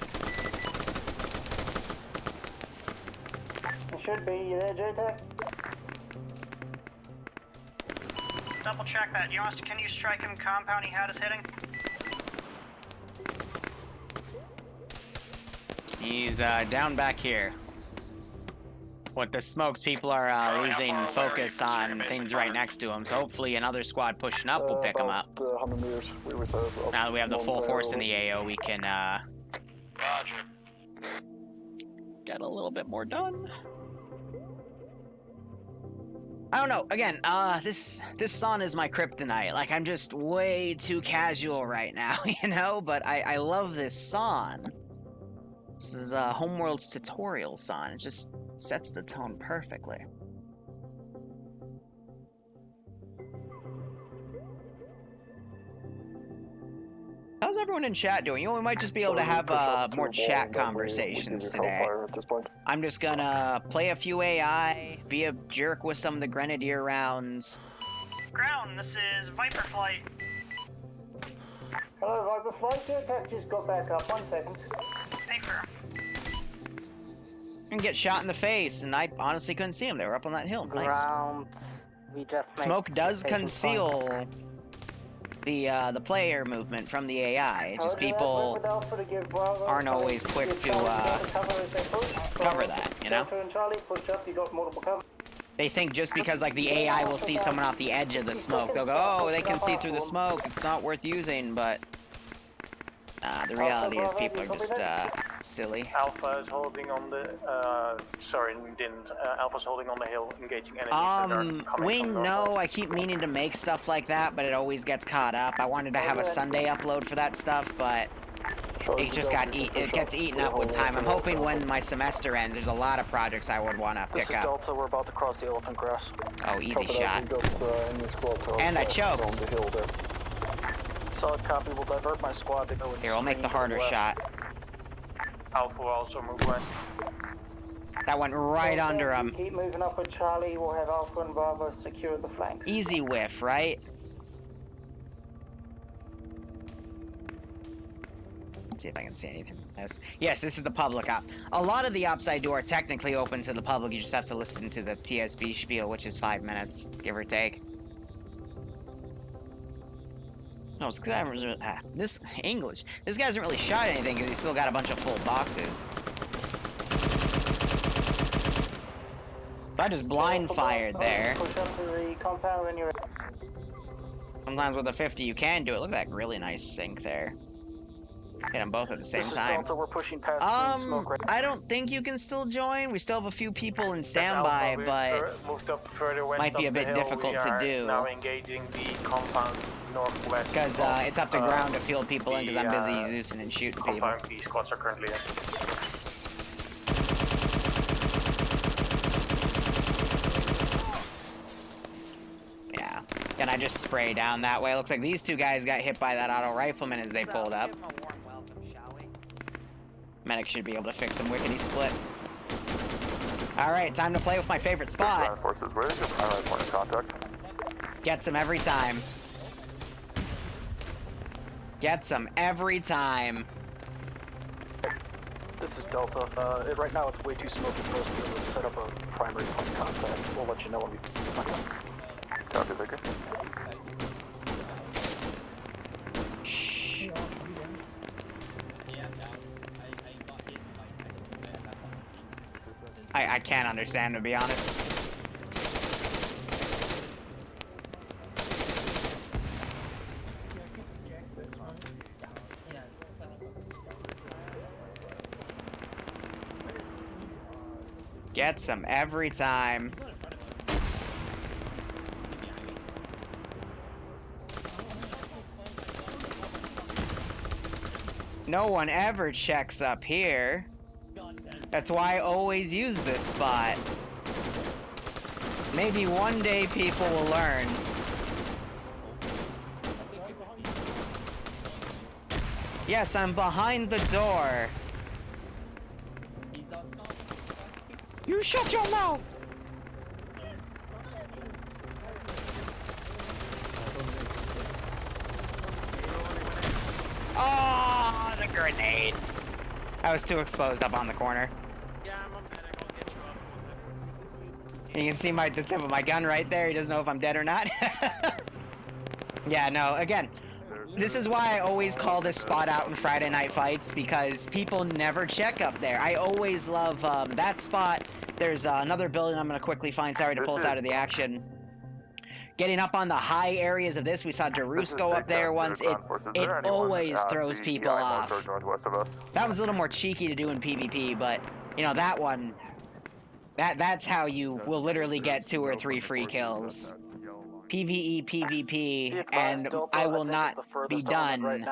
It should be. You there, JTAC? Double check that. Can you strike him compound he had us hitting? He's down back here. What the smokes, people are losing focus on things right next to him, so hopefully another squad pushing up will pick him up. 100 meters. Now that we have the full force in the AO, we can Roger. Get a little bit more done. I don't know. Again, this sun is my kryptonite. Like, I'm just way too casual right now, you know? But I love this song. This is Homeworld's tutorial song. It just sets the tone perfectly. How's everyone in chat doing? You know, we might just be able to have more chat conversations today. I'm just gonna play a few AI, be a jerk with some of the Grenadier rounds. Ground, this is Viper Flight. Hello, Viper Flight. The attack just got back up. 1 second. Viper. And get shot in the face, and I honestly couldn't see them. They were up on that hill. Nice. Ground. We just Smoke does conceal the player movement from the AI. It's just people aren't always quick to cover that, you know? They think just because like the AI will see someone off the edge of the smoke, they'll go, oh, they can see through the smoke, it's not worth using, but the reality is people are just silly. Alpha is holding on the, sorry, we didn't. Alpha's holding on the hill, engaging enemies. We know I keep meaning to make stuff like that, but it always gets caught up. I wanted to have a Sunday upload for that stuff, but it just it gets eaten up with time. I'm hoping when my semester ends, there's a lot of projects I would want to pick This is up. Delta, we're about to cross the elephant grass. Oh, easy shot. And I choked. Solid copy, we'll divert my squad to go in. Here, we'll make the harder shot. Alpha will also move west. That went right under him. Keep moving up with Charlie. We'll have Alpha and Bravo secure the flanks. Easy whiff, right? Let's see if I can see anything from this. Yes, this is the public op. A lot of the ops I do are technically open to the public. You just have to listen to the TSB spiel, which is 5 minutes, give or take. No, it's because this English. This guy hasn't really shot anything because he's still got a bunch of full boxes. But I just blind fired there. Sometimes with a 50 you can do it. Look at that really nice sync there. Hit them both at the same time. Delta, we're pushing past smoke right I don't think you can still join. We still have a few people in standby, but moved up further west might be a bit difficult to do. Now engaging the compound northwest. Because it's up to ground to field people in because I'm busy Zeusing and shooting people. Compound P squads are currently in. Yeah. Can I just spray down that way? Looks like these two guys got hit by that auto rifleman as they pulled up. Medic should be able to fix some wickety split. Alright, time to play with my favorite spot. Gets him every time. Gets him every time. This is Delta. Right now it's way too smoky for us to be able to set up a primary point of contact. We'll let you know when we find out. Copy, Vicar. Shh. I can't understand, to be honest. Gets him every time. No one ever checks up here. That's why I always use this spot. Maybe one day people will learn. Yes, I'm behind the door. You shut your mouth! Oh, the grenade! I was too exposed up on the corner. Yeah, I'm on medic. I'll get you up. You can see the tip of my gun right there. He doesn't know if I'm dead or not. Yeah, no, again, this is why I always call this spot out in Friday Night Fights, because people never check up there. I always love that spot. There's another building I'm going to quickly find. Sorry to pull us out of the action. Getting up on the high areas of this, we saw Darus go up there once. It always throws people off. That was a little more cheeky to do in PvP, but, you know, that one, That's how you will literally get 2 or 3 free kills. PvE, PvP, and I will not be done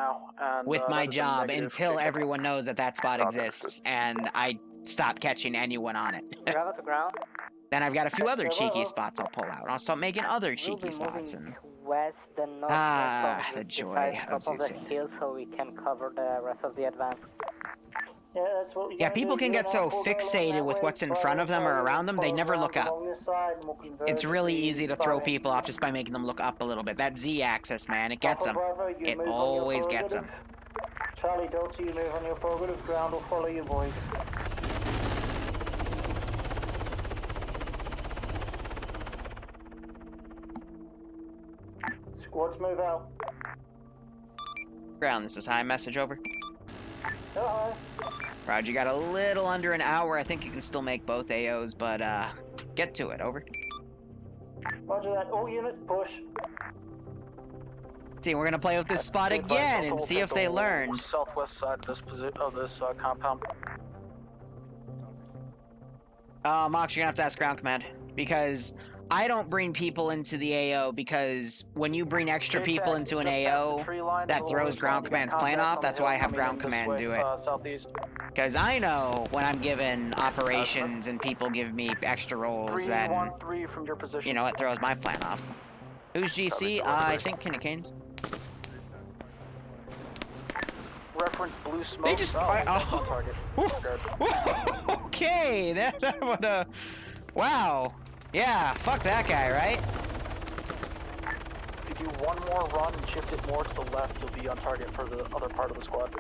with my job until everyone knows that that spot exists, and I stop catching anyone on it. Grab at the ground. Then I've got a few other cheeky spots I'll pull out. I'll start making other cheeky spots. And West and north. the joy of Zeus. The hill so we can cover the rest of the advance. Yeah, that's what Yeah, people can get so fixated with what's in front of them or around them, they never look up. It's really easy to throw people off just by making them look up a little bit. That Z-axis, man, it gets them. It always gets them. Charlie Delta, you move on your prerogative. Ground will follow you, boys. Squads move out. Ground, this is high. Message over. Hi. Roger, you got a little under an hour. I think you can still make both AOs, but get to it. Over. Roger that. All units push. See, we're gonna play with this spot again and see if they learn. Southwest side of this compound. Mox, you're gonna have to ask ground command because I don't bring people into the AO because when you bring extra people into an AO, that throws ground command's plan off. That's why I have ground command do it. Because I know when I'm given operations and people give me extra roles, then, you know, it throws my plan off. Who's GC? I think Kenny Canes. Reference blue smoke. They just... Okay, that would, wow. Yeah, fuck that guy, right? If you do one more run and shift it more to the left, you'll be on target for the other part of the squad.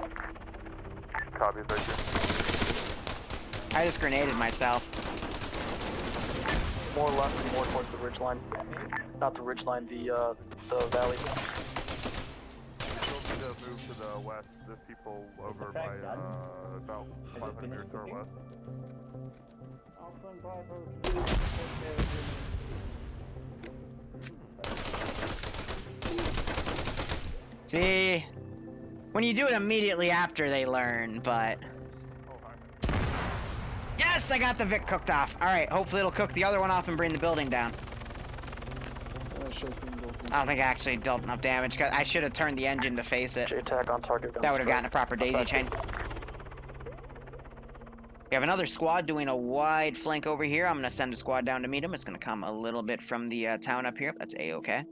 Copy, thank you. I just grenaded myself. More left and more towards the ridge line. Not the ridge line, the valley. To move to the west. There's people over by about 500 meters to our west. See, when you do it immediately after they learn, but... Yes, I got the Vic cooked off. All right, hopefully it'll cook the other one off and bring the building down. I don't think I actually dealt enough damage, because I should have turned the engine to face it. Attack on target. That would have gotten a proper daisy chain. We have another squad doing a wide flank over here. I'm going to send a squad down to meet him. It's going to come a little bit from the town up here. That's A-okay.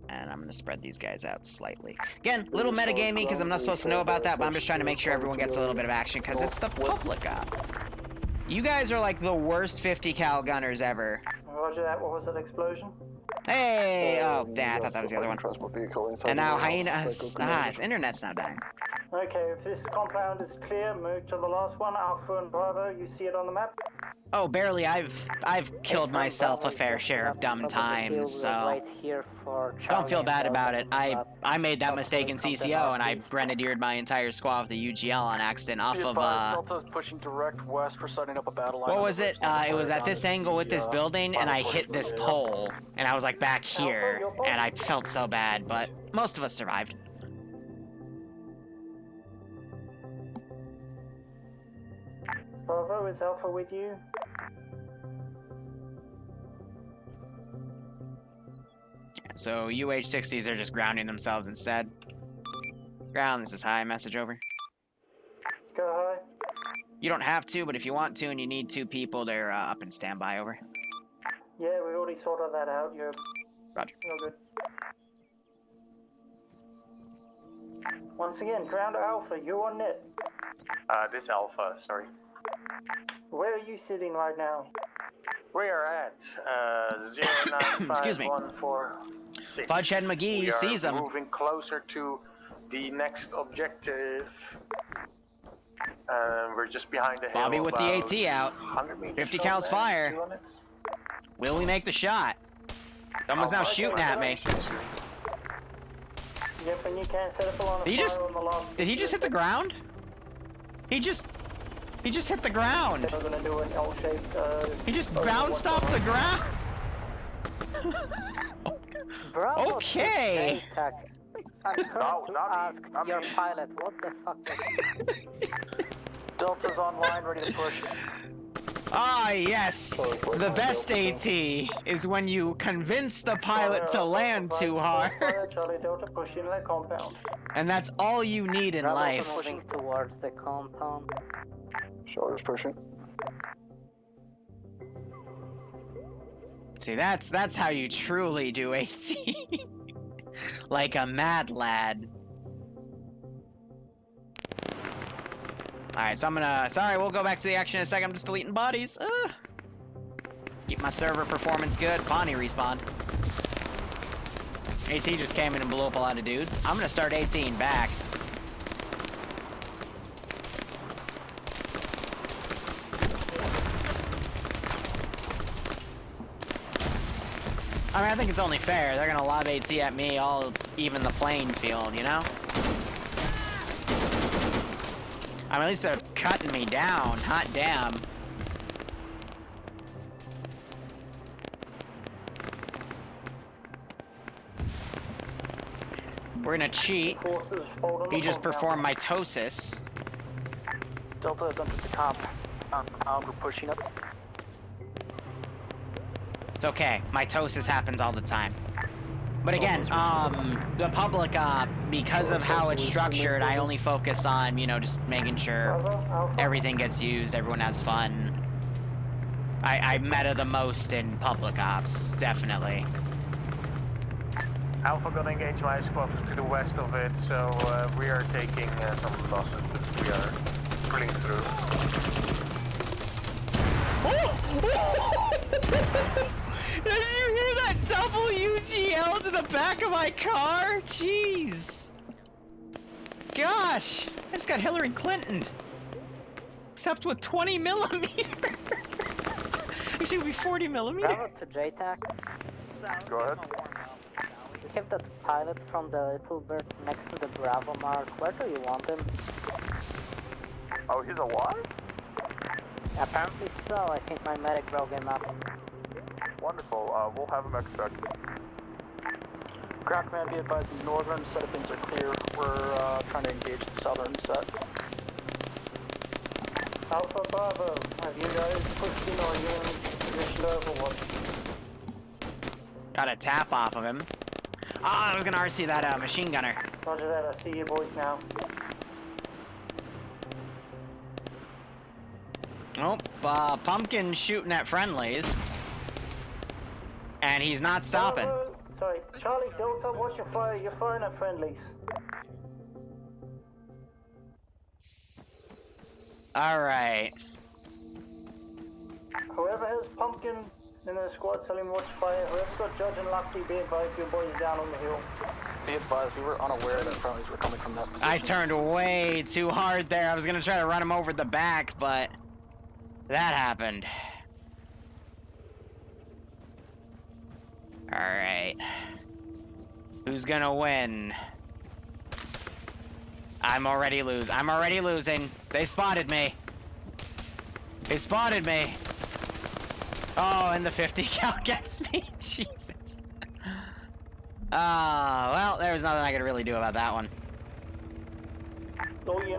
And I'm going to spread these guys out slightly. Again, a little metagamey because I'm not supposed to know about that, but I'm just trying to make sure everyone gets a little bit of action because it's the public op. You guys are like the worst 50 cal gunners ever. Roger that. What was that explosion? Hey! Oh, damn, I thought that was the other one. And now Hyena has... his internet's now dying. Okay, if this compound is clear, move to the last one. Alpha and Bravo, you see it on the map? Oh, barely. I've killed myself a fair share of dumb times, so... Don't feel bad about it. I made that mistake in CCO, and I grenadiered my entire squad with a UGL on accident off of, Delta's pushing direct west for setting up a battle line. What was it? It was at this angle with this building, and I hit this pole, and I was like back here, and I felt so bad, but most of us survived. Bravo, is Alpha with you? So UH-60s are just grounding themselves instead. Ground, this is high. Message over. Go high. You don't have to, but if you want to and you need 2 people, they're up and standby. Over. Yeah, we already sorted that out. You're... Roger. You're good. Once again, ground Alpha, you're on net. This Alpha, sorry. Where are you sitting right now? We are at 095146. Fudgehead McGee sees them. Moving closer to the next objective. We're just behind the hill. Bobby with the AT out. 50 cals fire. Will we make the shot? Someone's now shooting at me. Yep, and you can't set up along the Did he just hit the ground? He just hit the ground. We're gonna do an L-shaped, he just bounced off the ground. Okay. Ask your pilot, what the fuck is Delta's online, ready to push. Ah, yes. The best AT is when you convince the pilot to land too hard. Charlie Delta, push in the compound. And that's all you need in life. moving towards the compound? Shoulders pushing. See, that's how you truly do AT. Like a mad lad. Alright, so I'm gonna... Sorry, we'll go back to the action in a second. I'm just deleting bodies. Keep my server performance good. Bonnie respawned. AT just came in and blew up a lot of dudes. I'm gonna start 18 back. I mean, I think it's only fair. They're gonna lob AT at me, all even the playing field, you know? I mean, at least they're cutting me down. Hot damn. We're gonna cheat. He just performed mitosis. Delta has entered the compound. We're pushing up. It's okay. Mitosis happens all the time. But again, the public, because of how it's structured, I only focus on, you know, just making sure everything gets used, everyone has fun. I meta the most in public ops, definitely. Alpha gonna engage my squad to the west of it, so we are taking some losses, but we are pulling through. Did you hear that double UGL to the back of my car? Jeez. Gosh, I just got Hillary Clinton. Except with 20 millimeter. Actually, it would be 40 millimeter. Bravo to JTAC. Go ahead. We have that pilot from the Little Bird next to the Bravo mark. Where do you want him? Oh, he's alive? Apparently so. I think my medic broke him up. Wonderful. We'll have him extracted. Crackman, be advised, the northern set of bins are clear. We're trying to engage the southern set. Alpha Bravo, have you guys pushed in or you're in position over what? Got a tap off of him. Ah, I was gonna RC that machine gunner. Roger that, I see you boys now. Nope, Pumpkin shooting at friendlies. And he's not stopping. Sorry, Charlie Delta, what's your fire? You're firing at friendlies. Alright. Whoever has Pumpkin in the squad, tell him what's fire. Whoever's got Judge and Lucky, be advised your boys down on the hill. Be advised, we were unaware that friendlies were coming from that position. I turned way too hard there. I was gonna try to run him over the back, but that happened. Alright. Who's gonna win? I'm already losing. They spotted me. Oh, and the 50 cal gets me. Jesus. Well, there was nothing I could really do about that one.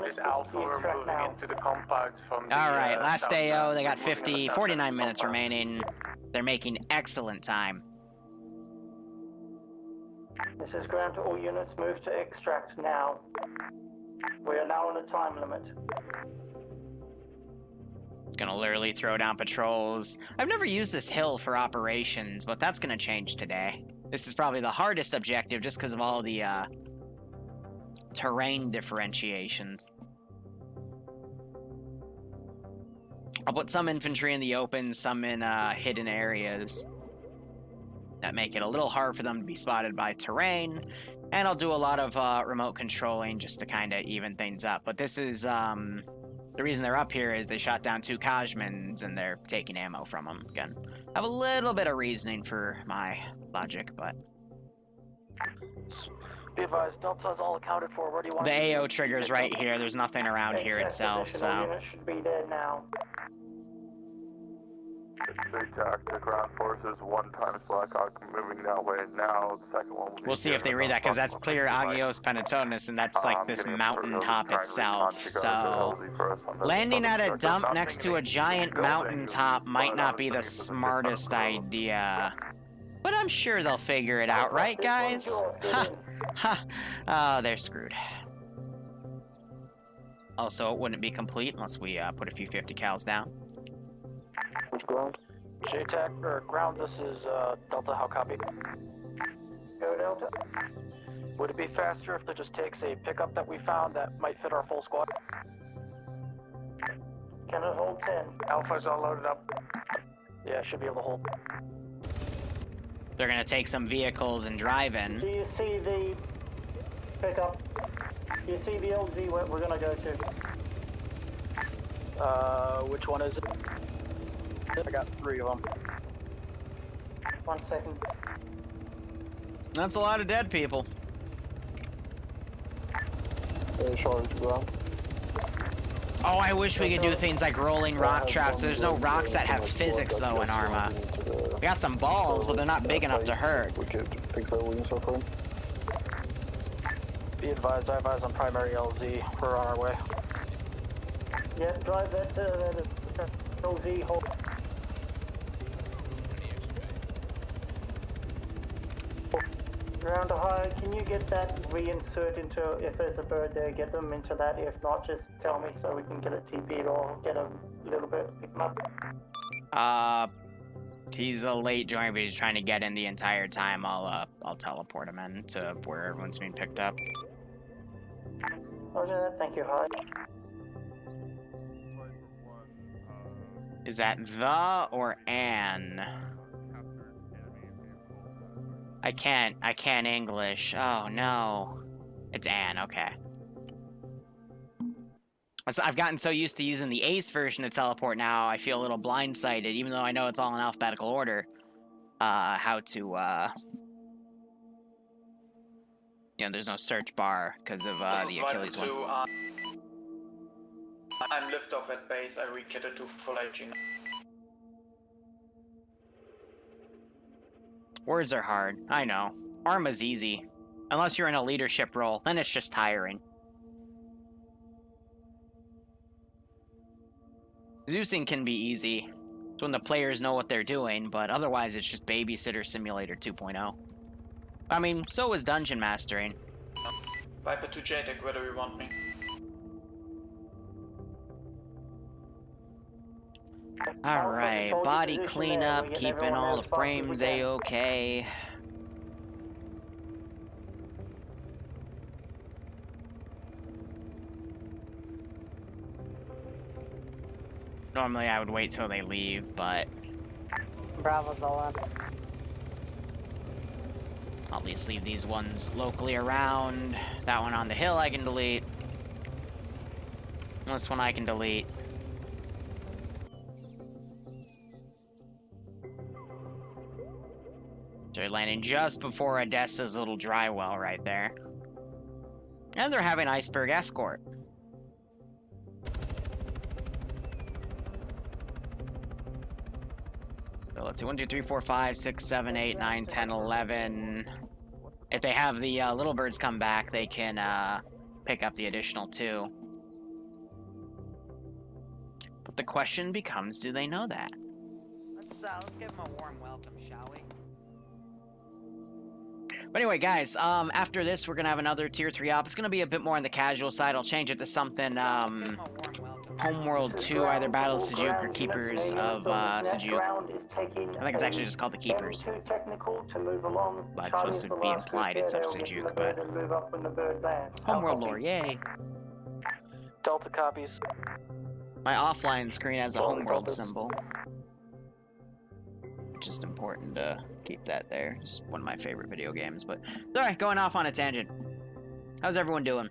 This Alpha, we're moving into the compound from the... Alright, last AO, they got 49 minutes remaining. They're making excellent time. This is ground to all units, move to extract now. We are now on a time limit. Gonna literally throw down patrols. I've never used this hill for operations, but that's gonna change today. This is probably the hardest objective just because of all the terrain differentiations. I'll put some infantry in the open, some in hidden areas that make it a little hard for them to be spotted by terrain, and I'll do a lot of remote controlling just to kind of even things up. But this is the reason they're up here is they shot down 2 Kajmans and they're taking ammo from them. Again, I have a little bit of reasoning for my logic, but be advised, Delta's all accounted for. Where do you want the AO trigger's right here. There's nothing around here itself, so Units should be there now. The ground forces 1 times Blackhawk moving that way now. The second one will be We'll see if they read that, because that's clear Agios Pentotonus, and that's like this mountaintop itself. So landing at a dump next to a giant mountaintop might not be the smartest idea. But I'm sure they'll figure it out, right, guys? Ha! Ha! Oh, they're screwed. Also, it wouldn't be complete unless we put a few 50 cals down. Which ground? JTAC, or ground, this is Delta, how copy? Go Delta. Would it be faster if it just takes a pickup that we found that might fit our full squad? Can it hold 10? Alpha's all loaded up. Yeah, should be able to hold. They're gonna take some vehicles and drive in. Do you see the pickup? Do you see the LZ where we're gonna go to? Which one is it? I got 3 of them. 1 second. That's a lot of dead people. Charlie, ground. Oh, I wish we could do things like rolling rock traps. There's no rocks that have physics, though, in Arma. We got some balls, but they're not big enough to hurt. We could fix that wing so far. Be advised, I have eyes on primary LZ. We're on our way. Yeah, drive that to LZ hold. Ground to high, can you get that reinsert into, if there's a bird there, get them into that. If not, just tell me so we can get it TP'd or get a little bit, pick them up. He's a late joiner, but he's trying to get in the entire time. I'll teleport him in to where everyone's being picked up. Roger that, thank you, high. Is that the or an? I can't English. Oh no. It's an, okay. So I've gotten so used to using the ace version of teleport now, I feel a little blindsided, even though I know it's all in alphabetical order. How to, you know, there's no search bar because of the Achilles one. I'm lift off at base, I rekitted to full aging. Words are hard, I know. Arma's easy. Unless you're in a leadership role, then it's just tiring. Zeusing can be easy. It's when the players know what they're doing, but otherwise it's just Babysitter Simulator 2.0. I mean, so is Dungeon Mastering. Viper to JTAC, where do you want me? Alright, body cleanup, keeping all the frames A-okay. Normally I would wait till they leave, but Bravo's all on. I'll at least leave these ones locally around. That one on the hill I can delete. This one I can delete. They're landing just before Odessa's little dry well right there. And they're having iceberg escort. So let's see, 1, 2, 3, 4, 5, 6, 7, 8, 9, 10, 11. If they have the little birds come back, they can pick up the additional 2. But the question becomes, do they know that? Let's give them a warm welcome, shall we? But anyway, guys, after this, we're going to have another Tier 3 op. It's going to be a bit more on the casual side. I'll change it to something, Homeworld 2, either Battle of Sejuk or Keepers of Sejuk. I think it's actually just called the Keepers. But it's supposed to be implied it's of Sejuk, but... Homeworld lore, yay! Delta copies. My offline screen has a Homeworld symbol. Just important to keep that there. It's one of my favorite video games, but alright, going off on a tangent. How's everyone doing?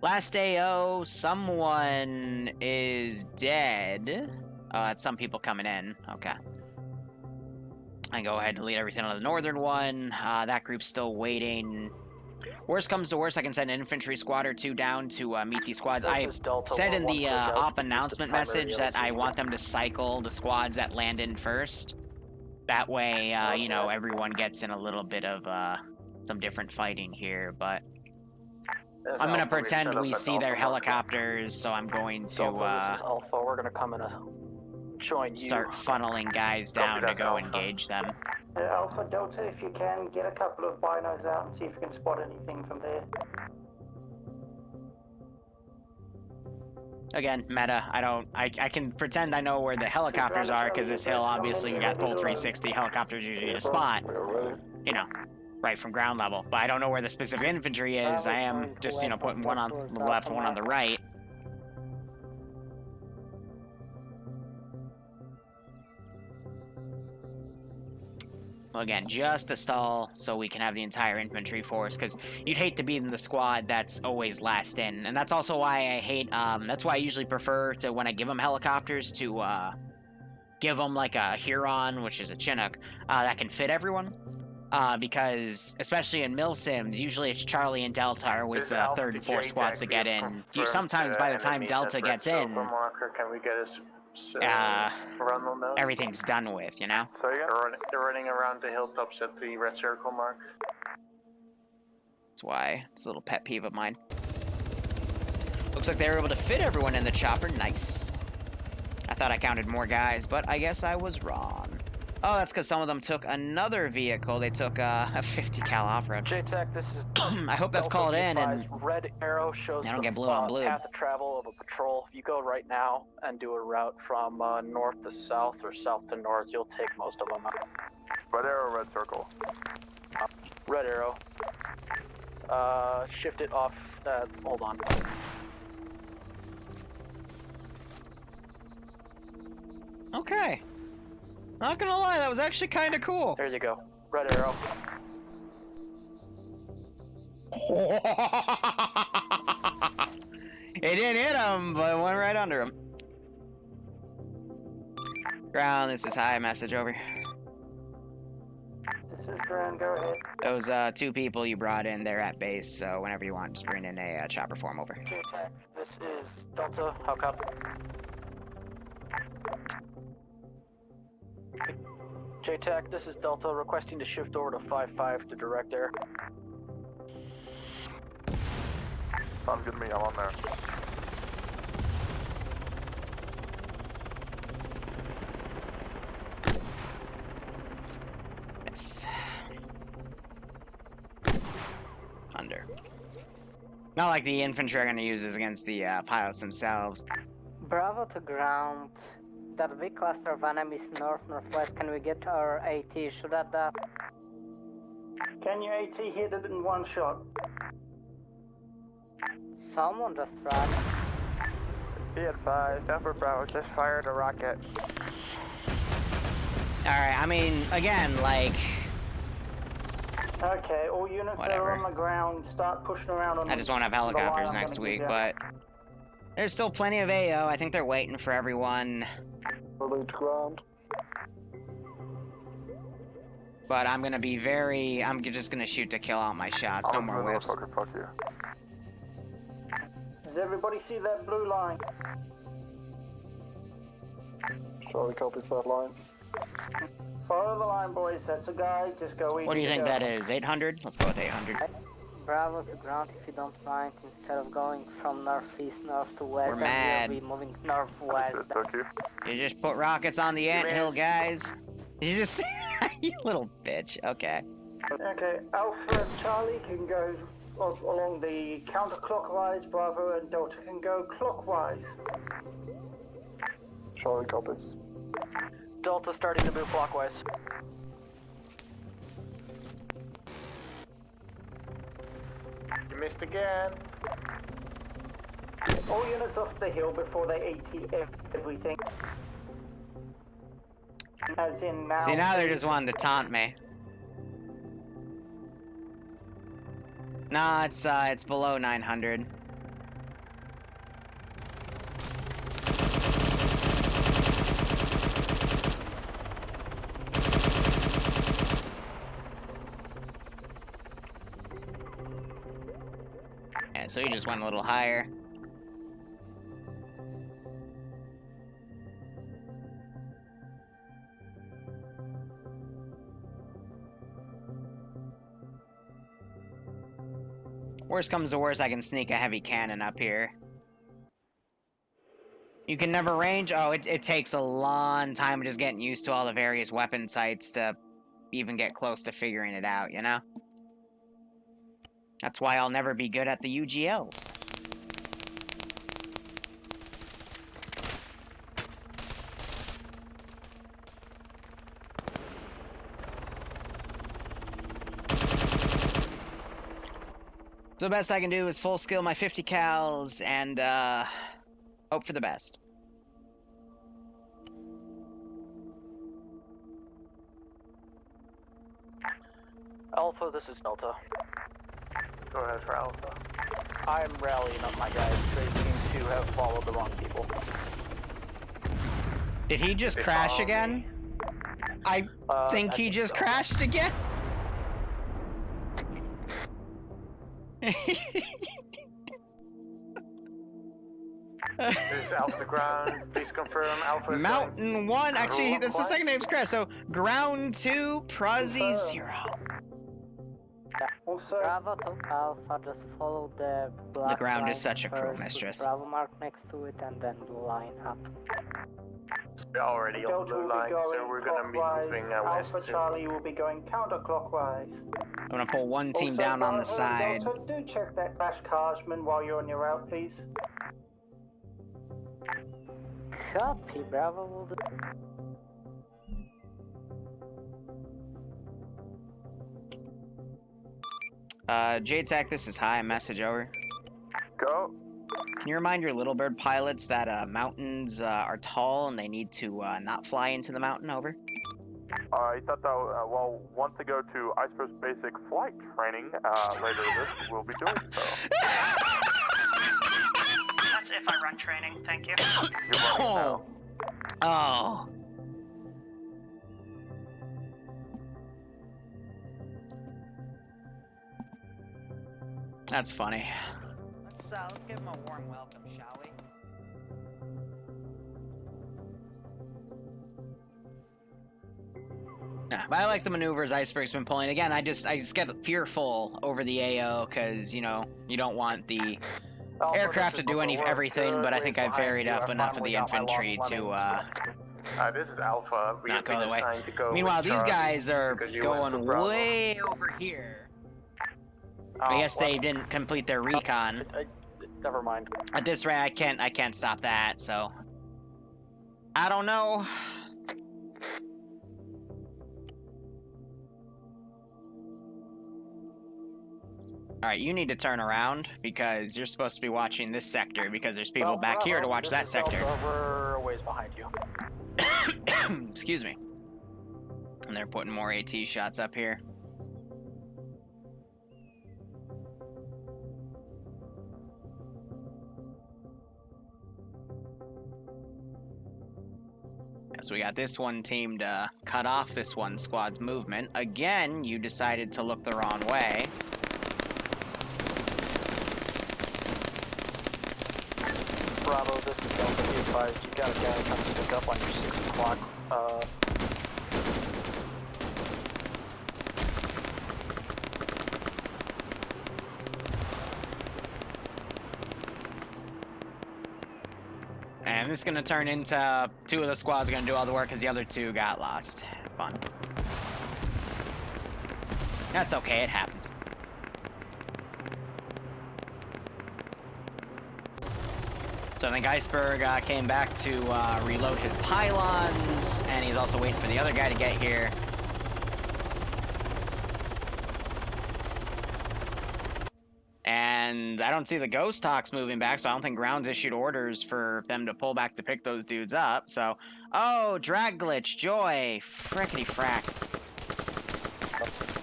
Last AO, someone is dead. Oh, that's some people coming in. Okay. I go ahead and delete everything on the northern one. That group's still waiting. Worst comes to worst, I can send an infantry squad or 2 down to meet these squads. This I is Delta said in the 113 op announcement primary message that I LC. want them to cycle the squads that land in first. That way, you know, everyone gets in a little bit of some different fighting here, but I'm gonna pretend we see their helicopters, so I'm going to Delta, this is Alpha. We're gonna come in and join you. start funneling guys down to go engage them. Alpha, Delta, if you can, get a couple of binos out and see if you can spot anything from there. Again, meta, I can pretend I know where the helicopters are, because this hill, obviously, you got full 360 helicopters usually to spot, you know, right from ground level. But I don't know where the specific infantry is. I am just, you know, putting one on the left, one on the right. Again, just to stall so we can have the entire infantry force, because you'd hate to be in the squad that's always last in. And that's also why I hate, that's why I usually prefer to, when I give them helicopters, to give them like a Huron, which is a Chinook, that can fit everyone. Because, especially in Mill Sims, usually it's Charlie and Delta are with the 3rd and 4th squads to get in. Sometimes by the time Delta gets in, Can we get us run on those? everything's done with, you know? So they're running around the hilltops at the red circle mark. That's why it's a little pet peeve of mine. Looks like they were able to fit everyone in the chopper. Nice. I thought I counted more guys, but I guess I was wrong. Oh, that's because some of them took another vehicle. They took a 50 cal off-road. JTAC, this is... I hope that's called in, and red arrow shows I don't the get blue on blue. path of travel of a patrol. If you go right now and do a route from north to south or south to north, you'll take most of them out. Red arrow, red circle. Red arrow. Shift it off. Hold on. Okay. Not gonna lie, that was actually kind of cool. There you go. Red arrow. It didn't hit him, but it went right under him. Ground, this is high, message over. This is Ground, go ahead. Those 2 people you brought in, they're at base, so whenever you want, just bring in a chopper form over. JTAC, this is Delta. How copy? JTAC, this is Delta, requesting to shift over to 5-5 to direct air. Sounds good to me, I'm on there. Yes. Under. Not like the infantry are going to use this against the pilots themselves. Bravo to ground. That big cluster of enemies north-northwest, can we get our AT shoot at that? Can your AT hit it in one shot? Someone just ran. Be advised, Alpha Bravo just fired a rocket. Alright, I mean, again, like... Okay, all units that are on the ground, start pushing around on I just won't have helicopters next week, but... There's still plenty of AO. I think they're waiting for everyone. Release ground. But I'm gonna be very... I'm just gonna shoot to kill out my shots. No more whiffs. Fuck you. Does everybody see that blue line? Charlie copies that line. Follow the line, boys. That's a guy. Just go easy. What do you think that is? 800? Let's go with 800. Bravo to ground, if you don't mind, instead of going from northeast north to west, We're mad. we'll be moving northwest. You just put rockets on the anthill, guys. You just... you little bitch. Okay. Okay, Alpha and Charlie can go along the counterclockwise, Bravo and Delta can go clockwise. Charlie copies. Delta starting to move clockwise. You missed again. All units off the hill before they AT everything. As in now. See, now they're just wanting to taunt me. Nah, it's below 900. Alright, so he just went a little higher. Worst comes to worst, I can sneak a heavy cannon up here. You can never range? Oh, it takes a long time just getting used to all the various weapon sights to even get close to figuring it out, you know? That's why I'll never be good at the UGLs. So the best I can do is full skill my 50 cals and hope for the best. Alpha, this is Delta. Go ahead for Alpha. I'm rallying up my guys. They seem to have followed the wrong people. Did he just crash again? I think he just crashed again. This is Alpha ground. Please confirm Alpha. Mountain 1. Actually, that's the second name's crash. So ground 2, Prozzy 0. Bravo to Alpha, just follow the black The ground line is such a cruel first, mistress. Bravo mark next to it and then line up. We're already on the blue line, so we're gonna be moving west. Alpha Charlie will be going counterclockwise. I'm gonna pull one team Also, down on the Bravo, side. Delta, do check that crash Carsman while you're on your route, please. Copy, Bravo will do. JTAC, this is high. Message over. Go. Can you remind your little bird pilots that mountains are tall and they need to not fly into the mountain? Over. I thought that, well, once they go to Iceberg's basic flight training later this, we'll be doing so. That's if I run training, thank you. You're running now. Oh. That's funny. Let's give him a warm welcome, shall we? Yeah, but I like the maneuvers Iceberg's been pulling. Again, I just get fearful over the AO because, you know, you don't want the aircraft to do everything, but I think I've varied up enough of the infantry to this is Alpha. We not have go been the way. assigned to go Meanwhile, with these Charlie guys are because you went going for Bravo. way over here. I guess they didn't complete their recon. Never mind. At this rate, I can't stop that. So I don't know. All right, you need to turn around because you're supposed to be watching this sector because there's people back here to watch that sector. We're a ways behind you. Excuse me. And they're putting more AT shots up here. So we got this one team to cut off this one squad's movement. Again, you decided to look the wrong way. Bravo, this is Delta. Be advised, you got a guy coming to pick up on your 6 o'clock. And this is going to turn into 2 of the squads are going to do all the work because the other 2 got lost. Fun. That's okay, it happens. So I think Iceberg came back to reload his pylons, and he's also waiting for the other guy to get here. And I don't see the ghost talks moving back, so I don't think ground's issued orders for them to pull back to pick those dudes up. So, oh, drag glitch, joy, frickety frack.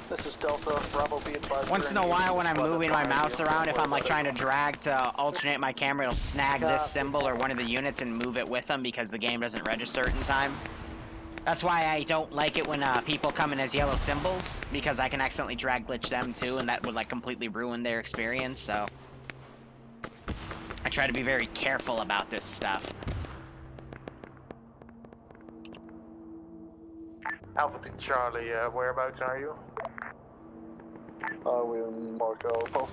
This is Delta. Bravo, be advised. Once in a while when I'm moving my mouse around, if I'm like trying to drag to alternate my camera, it'll snag this symbol or one of the units and move it with them because the game doesn't register it in time. That's why I don't like it when people come in as yellow symbols, because I can accidentally drag glitch them too, and that would like completely ruin their experience, so. I try to be very careful about this stuff. Alpha to Charlie, whereabouts are you? We're Mark Alphas.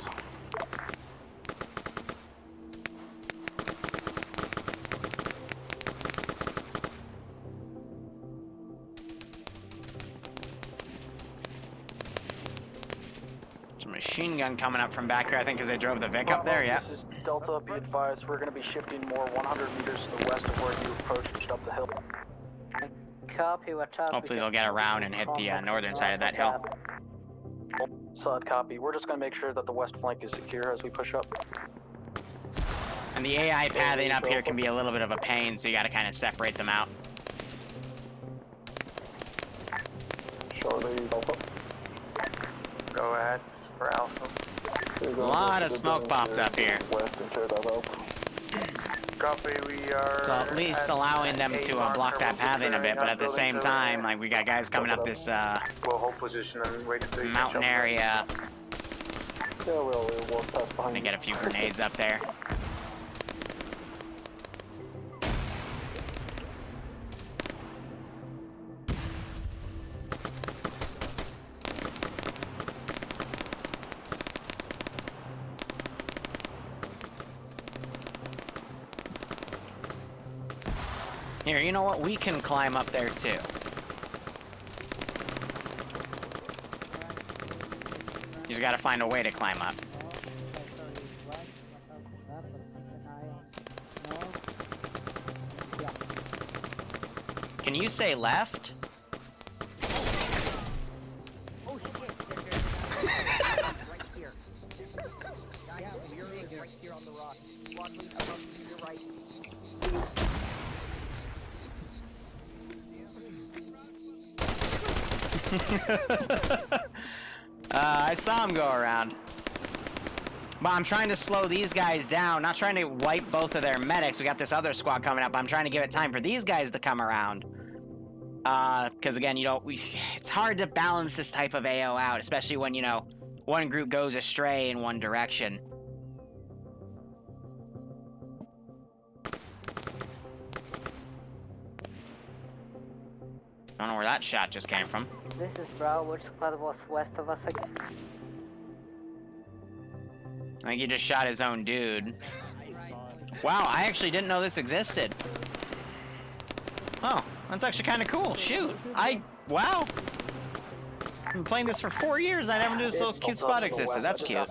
There's a machine gun coming up from back here, I think, because they drove the Vic up there, yeah. This is Delta, be advised, we're going to be shifting more 100 meters to the west of where you approached up the hill. Copy, watch out. Hopefully they'll get around and hit the northern side of that hill. Solid copy. We're just going to make sure that the west flank is secure as we push up. And the AI pathing up here can be a little bit of a pain, so you gotta kind of separate them out. Charlie, Alpha. Go ahead for Alpha. A lot of smoke popped up here. West and share that out. Copy, we are... So at least allowing them to block that pathing a bit, but at the same time, like, we got guys coming up this We'll hold position and wait until you mountain area. Yeah, we'll walk past behind Gonna get a few grenades up there. Here, you know what? We can climb up there too. You just gotta find a way to climb up. Can you say left? Oh shit, right here. Yeah, we're right here on the rock. Walking above to your right. I saw him go around. But I'm trying to slow these guys down, not trying to wipe both of their medics. We got this other squad coming up. I'm trying to give it time for these guys to come around. Because again, you know, it's hard to balance this type of AO out, especially when, you know, one group goes astray in one direction. I don't know where that shot just came from. This is Bravo, which squad was west of us again? I think he just shot his own dude. Wow, I actually didn't know this existed. Oh, that's actually kind of cool. Shoot. Wow. I've been playing this for 4 years and I never knew this little cute spot existed. That's cute.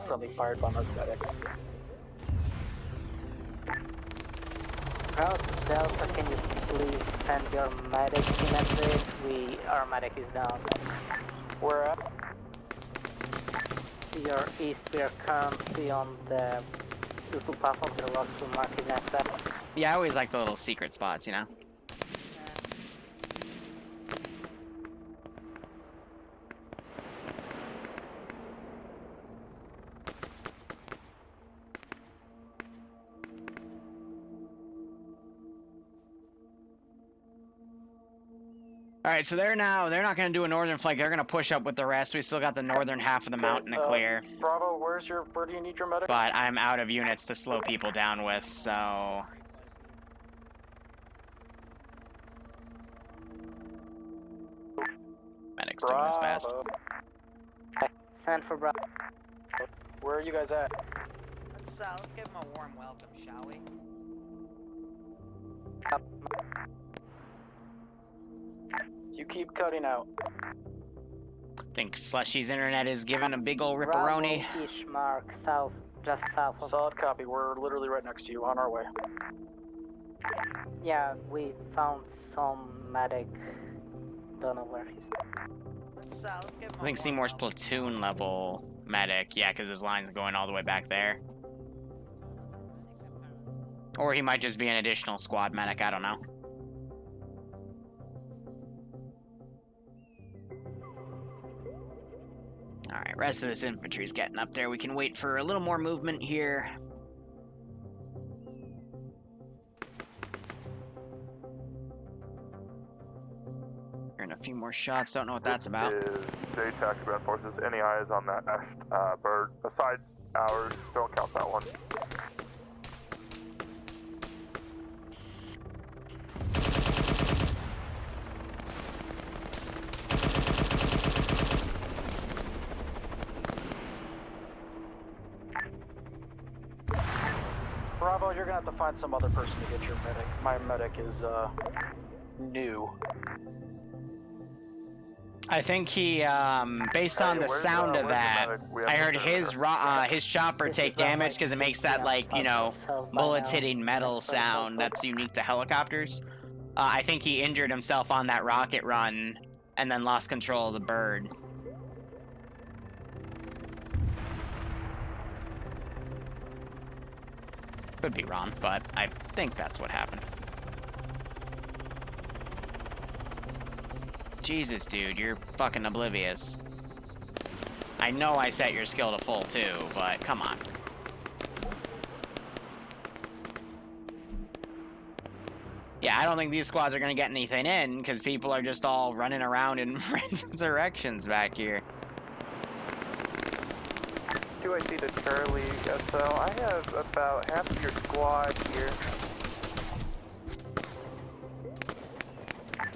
Proud Delta, can you please send your medic in a bit? Our medic is down. Where at? To your east, we are currently on the little path of the rocks to mark it as that. Yeah, I always like the little secret spots, you know? Alright, so they're not going to do a northern flank. They're going to push up with the rest. We still got the northern half of the mountain to clear. Bravo, where do you need your medic? But I'm out of units to slow people down with, so... Medic's doing his best. Send for Bravo. Where are you guys at? Let's give him a warm welcome, shall we? You keep cutting out. I think Slushy's internet is giving a big ol' ripperoni. Bravo, each mark, south, just south of... Solid copy, we're literally right next to you, on our way. Yeah, we found some medic. Don't know where he's... Let's give him I think Seymour's platoon level medic. Yeah, because his line's going all the way back there. Or he might just be an additional squad medic, I don't know. Alright, rest of this infantry's getting up there. We can wait for a little more movement here. Hearing a few more shots, don't know what that's about. Is JTAC Ground Forces, any eyes on that bird? Besides ours, don't count that one. Charles, you're gonna have to find some other person to get your medic. My medic is new. I think he, based on the sound of that, I heard his chopper take damage because it makes that, like, you know, bullets hitting metal sound that's unique to helicopters. I think he injured himself on that rocket run and then lost control of the bird. Could be wrong, but I think that's what happened. Jesus, dude, you're fucking oblivious. I know I set your skill to full too, but come on. Yeah, I don't think these squads are gonna get anything in, because people are just all running around in random directions back here. Do I see the Charlie SL? I have about half of your squad here.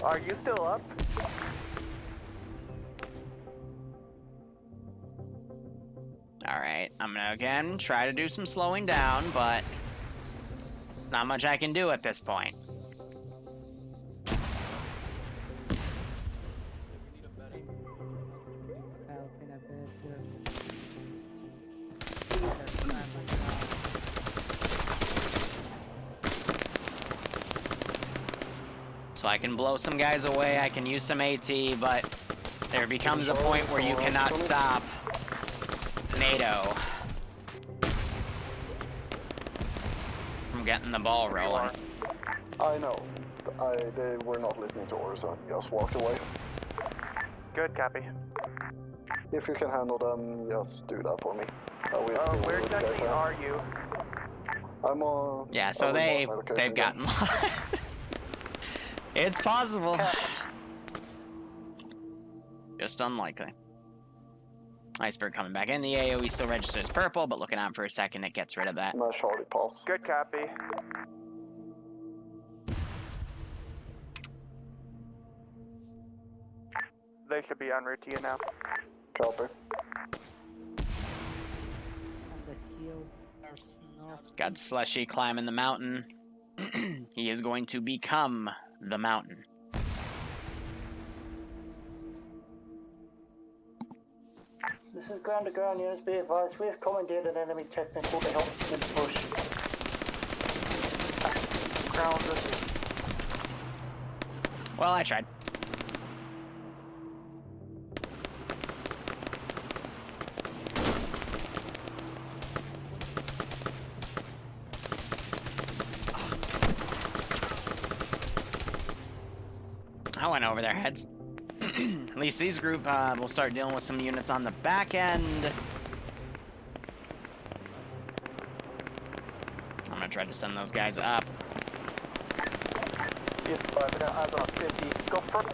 Are you still up? Alright, I'm gonna again try to do some slowing down, but not much I can do at this point. So I can blow some guys away, I can use some AT, but there becomes a point where you cannot stop NATO from getting the ball rolling. I know. They were not listening to orders, so I just walked away. Good, copy. If you can handle them, just do that for me. Where exactly are you? I'm on... Yeah, so they've gotten lost. It's possible. Just unlikely. Iceberg coming back in. The AOE still registered as purple, but looking out for a second, it gets rid of that. No, Charlie, pulse. Good copy. They should be en route to you now. Copy. Got Slushy climbing the mountain. He is going to become the mountain. This is ground to ground units, be advised. We have commandeered an enemy technical to help with the push. Ground, this is... Well, I tried. I went over their heads. At least these group will start dealing with some units on the back end. I'm gonna try to send those guys up. Yes, I got eyes on 50. Go first.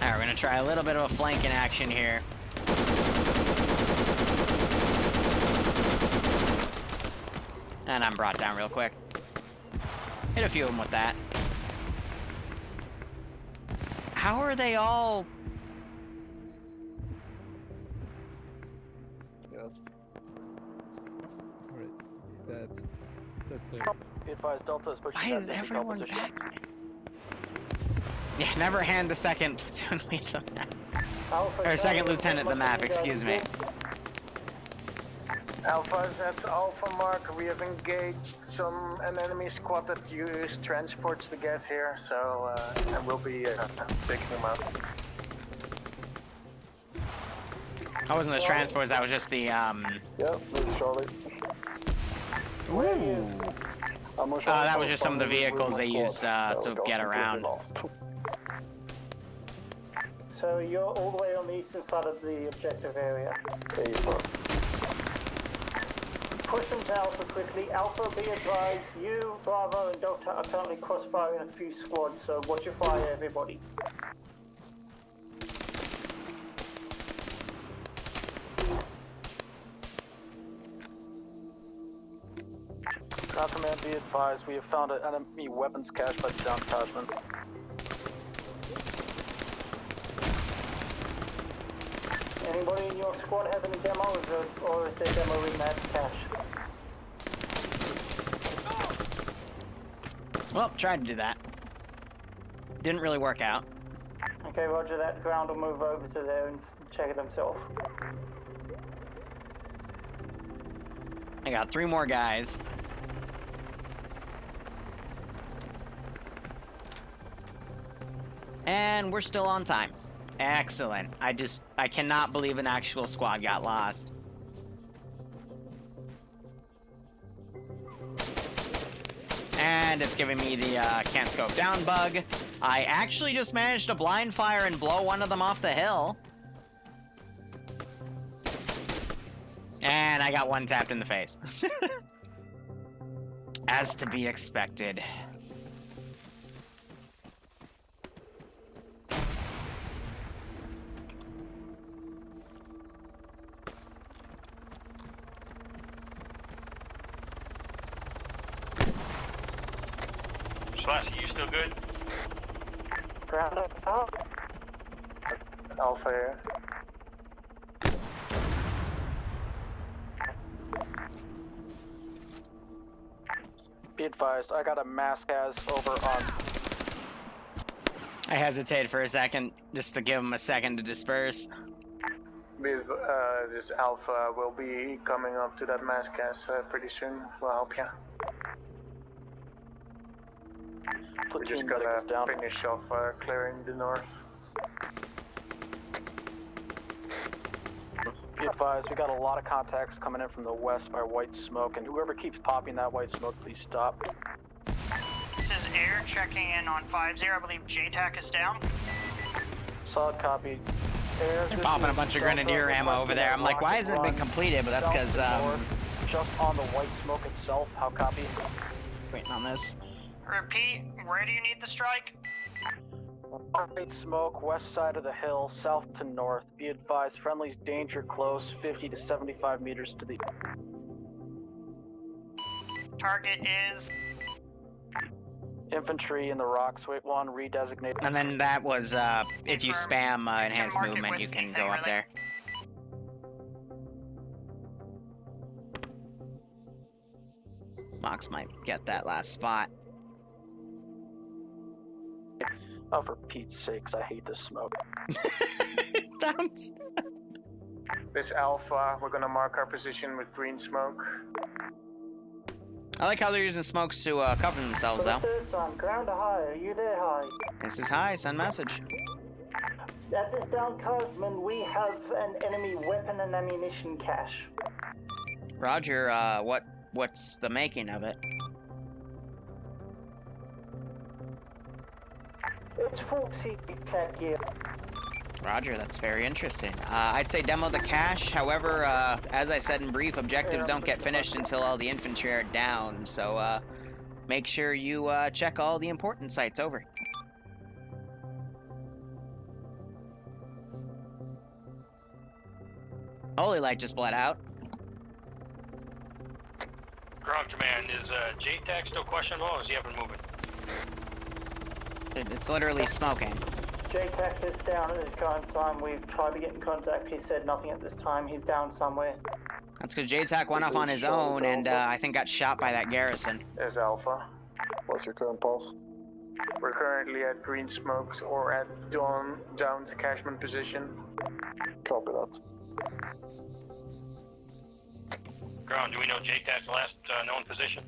Alright, we're gonna try a little bit of a flanking action here. And I'm brought down real quick. Hit a few of them with that. How are they all... Yes. Alright, that's it. Be advised, Delta is pushing. Why is everyone back? Yeah, never hand the second platoon lead the map. Or second lieutenant the map, excuse me. Alpha, that's Alpha Mark. We have engaged an enemy squad that use transports to get here, so and we'll be picking them up. That wasn't the transports, that was just the, Yep, this is Charlie. that was just some of the vehicles they used to get around. So you're all the way on the eastern side of the objective area. Push them to Alpha quickly. Alpha, be advised, you, Bravo, and Delta are currently crossfiring a few squads, so watch your fire, everybody. Ground command, be advised, we have found an enemy weapons cache by the down detachment. Anybody in your squad have any demos, or is there demo in that cache? Well, tried to do that. Didn't really work out. Okay, roger that. Ground will move over to there and check it himself. I got 3 more guys. And we're still on time. Excellent. I cannot believe an actual squad got lost. And it's giving me the can't scope down bug. I actually just managed to blind fire and blow one of them off the hill. And I got one tapped in the face. As to be expected. Slashy, you still good? Ground up. Alpha here. Be advised, I got a mass gas over on... I hesitated for a second, just to give him a second to disperse. With this Alpha will be coming up to that mass gas pretty soon. We'll help you. We're just gonna finish off clearing the north. Be advised, we got a lot of contacts coming in from the west by white smoke, and whoever keeps popping that white smoke, please stop. This is Air checking in on 50. I believe JTAC is down. Solid copy. Air, They're popping a bunch of grenadier ammo over there. I'm like, why hasn't it been completed? But that's because, just on the white smoke itself, how copy? Waiting on this. Repeat, where do you need the strike? White smoke, west side of the hill, south to north. Be advised, friendly's danger close, 50 to 75 meters to the... Target is... Infantry in the rocks, wait one, redesignate. And then that was, if you spam enhanced movement, you can go up there. Mox might get that last spot. Oh, for Pete's sakes, I hate this smoke. Bounce. This Alpha, we're gonna mark our position with green smoke. I like how they're using smokes to cover themselves, though. For the third time, ground to high. Are you there, high? This is high. Send message. At this downcastment, we have an enemy weapon and ammunition cache. Roger. What's the making of it? It's 40 exact gear. Roger, that's very interesting. I'd say demo the cache. However, as I said in brief, objectives don't get finished until all the infantry are down. So make sure you check all the important sites. Over. Holy light just bled out. Ground command, is JTAC still questionable or is he up and moving? It's literally smoking. JTAC is down at this current time. We've tried to get in contact. He said nothing at this time. He's down somewhere. That's because JTAC went off on his own and I think got shot by that garrison. Is Alpha. What's your current pulse? We're currently at green smokes or at down detachment position. Copy that. Ground, do we know JTAC's last known position?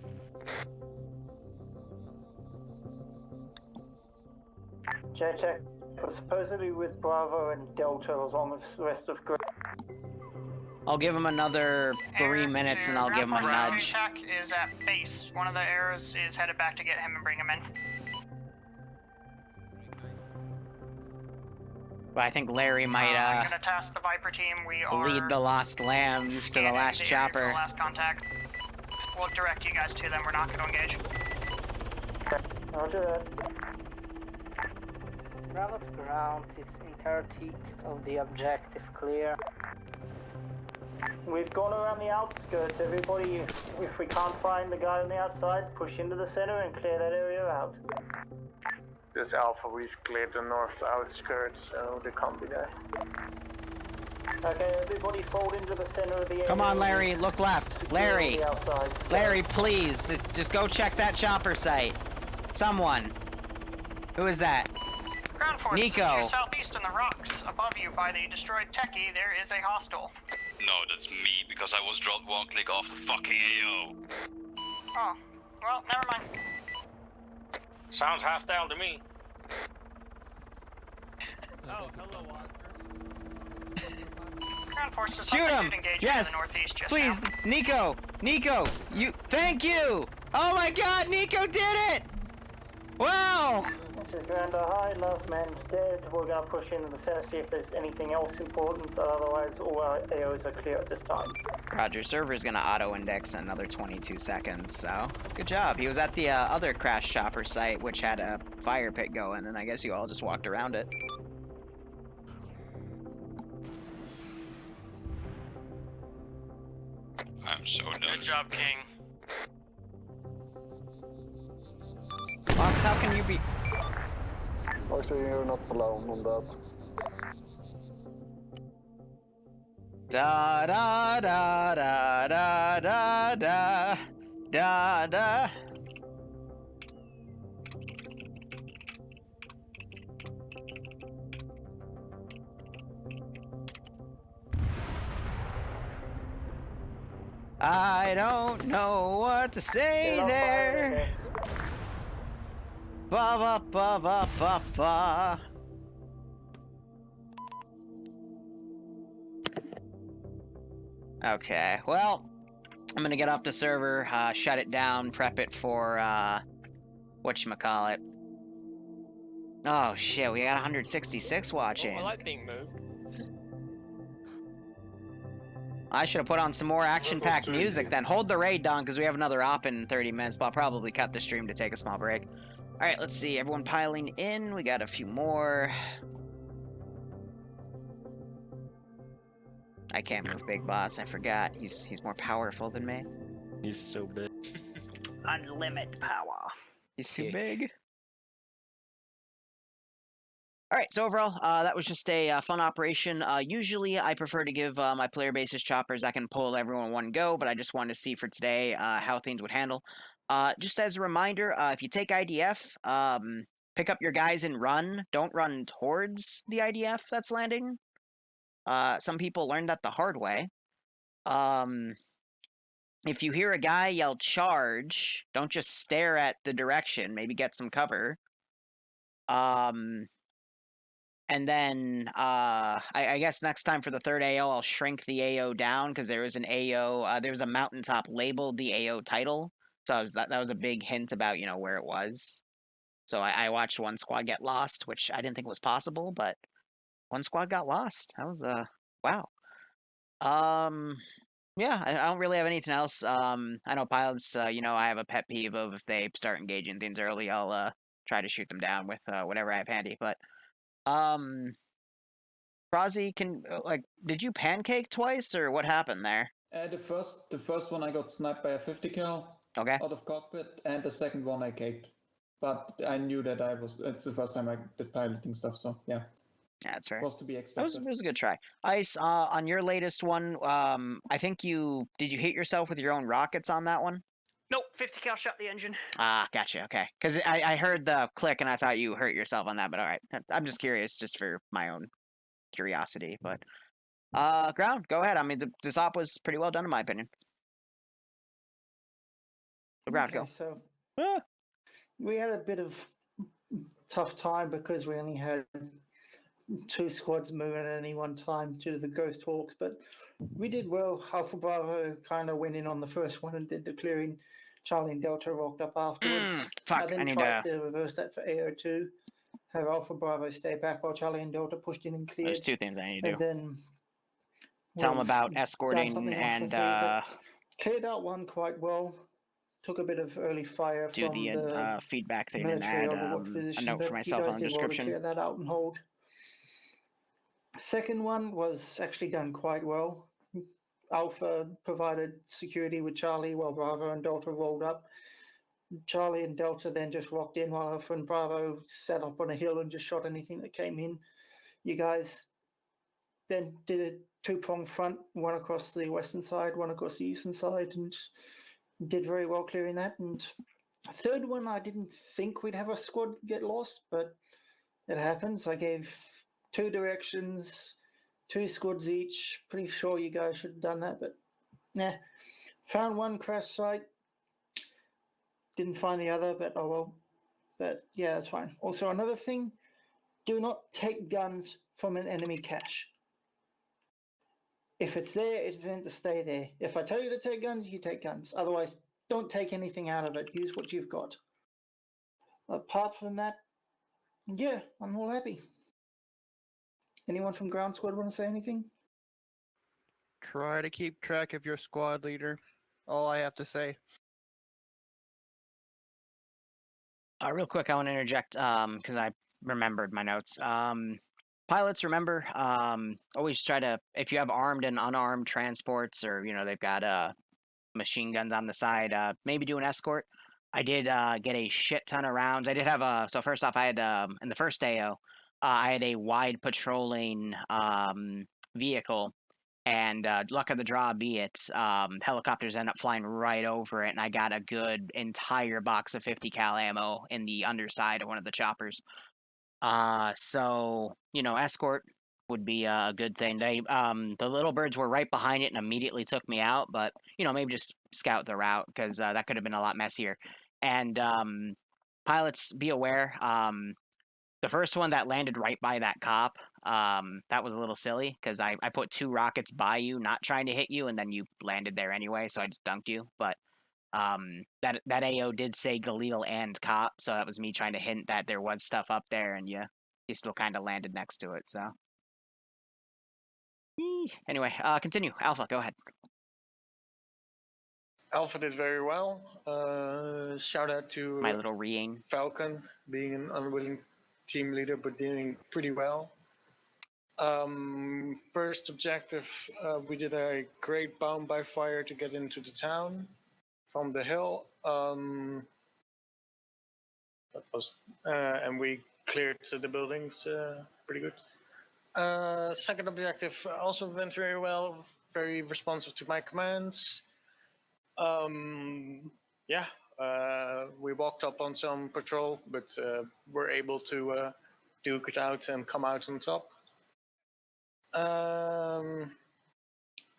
JTAC was supposedly with Bravo and Delta as long as the rest of group. I'll give him another 3 minutes and I'll give him a nudge. JTAC is at base. One of the arrows is headed back to get him and bring him in. But I think Larry might I'm gonna task the Viper team. We are lead the lost lambs to the last chopper. The last contact. We'll direct you guys to them. We're not gonna engage. Roger that. Bravo to ground is entirety east of the objective, clear. We've gone around the outskirts. Everybody, if we can't find the guy on the outside, push into the center and clear that area out. This Alpha, we've cleared the north outskirts, so they can't be there. Okay, everybody fold into the center of the area. Come on, Larry, look left. Larry. Larry, please, just go check that chopper site. Someone. Who is that? Ground force, Nico. to your southeast in the rocks. Above you by the destroyed techie, there is a hostile. No, that's me, because I was dropped one click off the fucking AO. Oh, well, never mind. Sounds hostile to me. Oh, hello, Oscar. Ground force is Shoot him! engagement Yes! in the northeast just Please, now. Nico, you, thank you! Oh my god, Nico did it! Wow! This is Granda High, last man's dead. We're gonna push into the center, see if there's anything else important, but otherwise all our AOs are clear at this time. Roger, server's gonna auto-index in another 22 seconds, so good job. He was at the other crash chopper site, which had a fire pit going, and I guess you all just walked around it. I'm so done. Good job, King. Fox, how can you be... I say you're not alone on that. Da da da da da da da da da. I don't know what to say there. Ba ba ba ba ba ba. Okay, well, I'm gonna get off the server, shut it down, prep it for, whatchamacallit. Oh shit, we got 166 watching. Oh, I like being moved. I should have put on some more action-packed music then. Hold the raid down, because we have another op in 30 minutes, but I'll probably cut the stream to take a small break. Alright, let's see, everyone piling in, we got a few more. I can't move Big Boss, I forgot. He's more powerful than me. He's so big. Unlimited power. He's too big. Alright, so overall, that was just a fun operation. Usually, I prefer to give my player bases choppers that can pull everyone in one go, but I just wanted to see for today how things would handle. Just as a reminder, if you take IDF, pick up your guys and run. Don't run towards the IDF that's landing. Some people learned that the hard way. If you hear a guy yell charge, don't just stare at the direction. Maybe get some cover. And then, I guess next time for the third AO, I'll shrink the AO down, because there was an AO, there was a mountaintop labeled the AO title. So that was a big hint about, you know, where it was. So I watched one squad get lost, which I didn't think was possible, but one squad got lost. That was, wow. Yeah, I don't really have anything else. I know pilots, you know, I have a pet peeve of if they start engaging things early, I'll, try to shoot them down with, whatever I have handy, but... Rozzy, did you pancake twice, or what happened there? The first one I got sniped by a 50 cal. Okay. Out of cockpit, and the second one I caked. But I knew that it's the first time I did piloting stuff, so yeah. Yeah, that's fair. Was to be expected. It was a good try. Ice, on your latest one, I think did you hit yourself with your own rockets on that one? Nope, 50 cal shot the engine. Ah, gotcha, okay. Because I heard the click and I thought you hurt yourself on that, but alright. I'm just curious, just for my own curiosity, but... Ground, go ahead. I mean, this op was pretty well done in my opinion. So Ground, go. So, we had a bit of tough time because we only had 2 squads moving at any one time due to the Ghost Hawks, but we did well. Alpha Bravo kind of went in on the first one and did the clearing. Charlie and Delta rocked up afterwards. I then tried to reverse that for AO2, have Alpha Bravo stay back while Charlie and Delta pushed in and cleared. There's 2 things I need to do. And then tell them about escorting and cleared out one quite well. Took a bit of early fire do from the feedback thing and add a note for myself on the description. Clear that out and hold. Second one was actually done quite well. Alpha provided security with Charlie while Bravo and Delta rolled up. Charlie and Delta then just rocked in while Alpha and Bravo sat up on a hill and just shot anything that came in. You guys then did a two-pronged front, one across the western side, one across the eastern side, and did very well clearing that. And a third one, I didn't think we'd have a squad get lost, but it happens. I gave 2 directions, 2 squads each. Pretty sure you guys should have done that, but nah. Found one crash site. Didn't find the other, but oh well. But yeah, that's fine. Also, another thing, do not take guns from an enemy cache. If it's there, it's meant to stay there. If I tell you to take guns, you take guns. Otherwise, don't take anything out of it. Use what you've got. Apart from that, yeah, I'm all happy. Anyone from Ground Squad want to say anything? Try to keep track of your squad leader. All I have to say. Real quick, I want to interject because I remembered my notes. Pilots, remember, always try to, if you have armed and unarmed transports, or they've got machine guns on the side, maybe do an escort. I did get a shit ton of rounds. I did have so first off, I had in the first AO, I had a wide patrolling vehicle. And luck of the draw be it, helicopters end up flying right over it, and I got a good entire box of 50 cal ammo in the underside of one of the choppers. So escort would be a good thing. They the little birds were right behind it and immediately took me out, but maybe just scout the route because that could have been a lot messier. And pilots, be aware. The first one that landed right by that cop, that was a little silly because I put 2 rockets by you, not trying to hit you, and then you landed there anyway, so I just dunked you. But that AO did say Galil and cop, so that was me trying to hint that there was stuff up there, and you still kind of landed next to it. So anyway, continue. Alpha, go ahead. Alpha did very well. Shout out to my little Re-ing. Falcon, being an unwilling team leader, but doing pretty well. First objective, we did a great bound by fire to get into the town from the hill. That was, and we cleared the buildings pretty good. Second objective also went very well, very responsive to my commands. Yeah, we walked up on some patrol, but were able to duke it out and come out on top.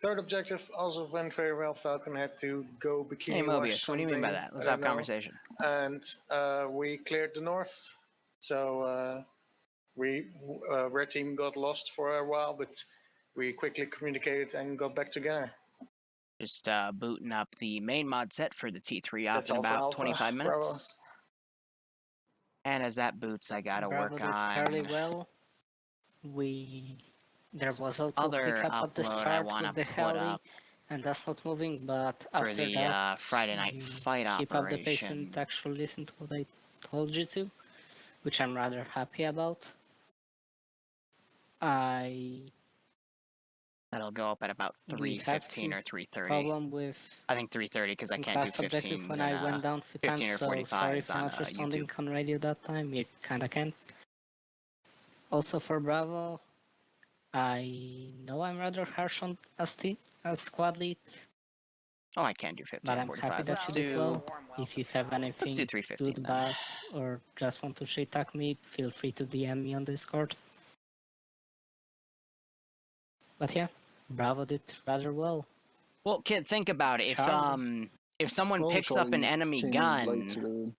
Third objective also went very well. Falcon had to go bikini. Hey Mobius, what do you mean by that? Let's have a conversation. And we cleared the north, so red team got lost for a while, but we quickly communicated and got back together. Just booting up the main mod set for the T3 op in about 25 minutes. Bravo. And as that boots, I gotta Bravo work did on fairly well. There was a other hiccup at the upload I start want with to the put heli, up and that's not moving. But for after the that, Friday night fight keep up the pace operation. and actually listen to what I told you to, which I'm rather happy about. That'll go up at about 3:15 or 3:30. Problem with I think 3:30 because I can't do 15 when I went down 15 or 45 sorry for not responding YouTube. on radio that time. You kinda can't. Also for Bravo, I know I'm rather harsh on as squad lead. Oh, I can do 15 but or I'm 45. happy that Let's you do. did well. If you have anything do 3:15 good, bad, or just want to shit talk me, feel free to DM me on Discord. But yeah, Bravo did rather well. Well, kid, think about it. If someone picks up an enemy gun,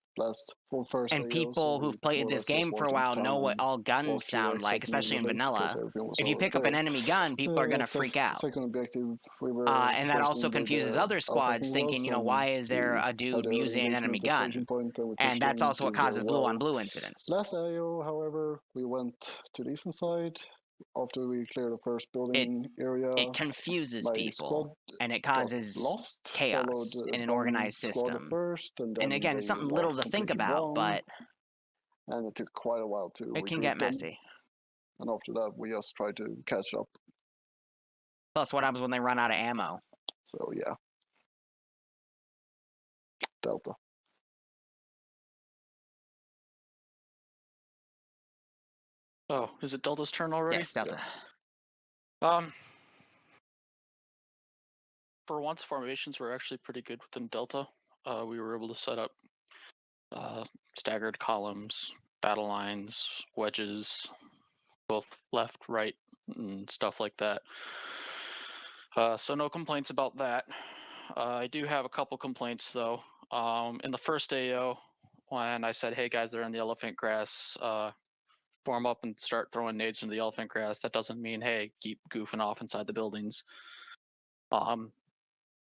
and people who've played this game for a while know what all guns sound like, especially in vanilla. If you pick up an enemy gun, people are gonna freak out. And that also confuses other squads, thinking, why is there a dude using an enemy gun? And that's also what causes blue-on-blue incidents. Last AO, however, we went to the eastern side. After we clear the first building area, it confuses people and it causes chaos in an organized system. And again, it's something little to think about, but and it took quite a while to. It can get messy. And after that, we just tried to catch up. Plus, what happens when they run out of ammo? So yeah. Delta. Oh, is it Delta's turn already? Yes, Delta. For once, formations were actually pretty good within Delta. We were able to set up staggered columns, battle lines, wedges, both left, right, and stuff like that. So no complaints about that. I do have a couple complaints though. In the first AO, when I said, "Hey guys, they're in the elephant grass," form up and start throwing nades into the elephant grass. That doesn't mean, hey, keep goofing off inside the buildings.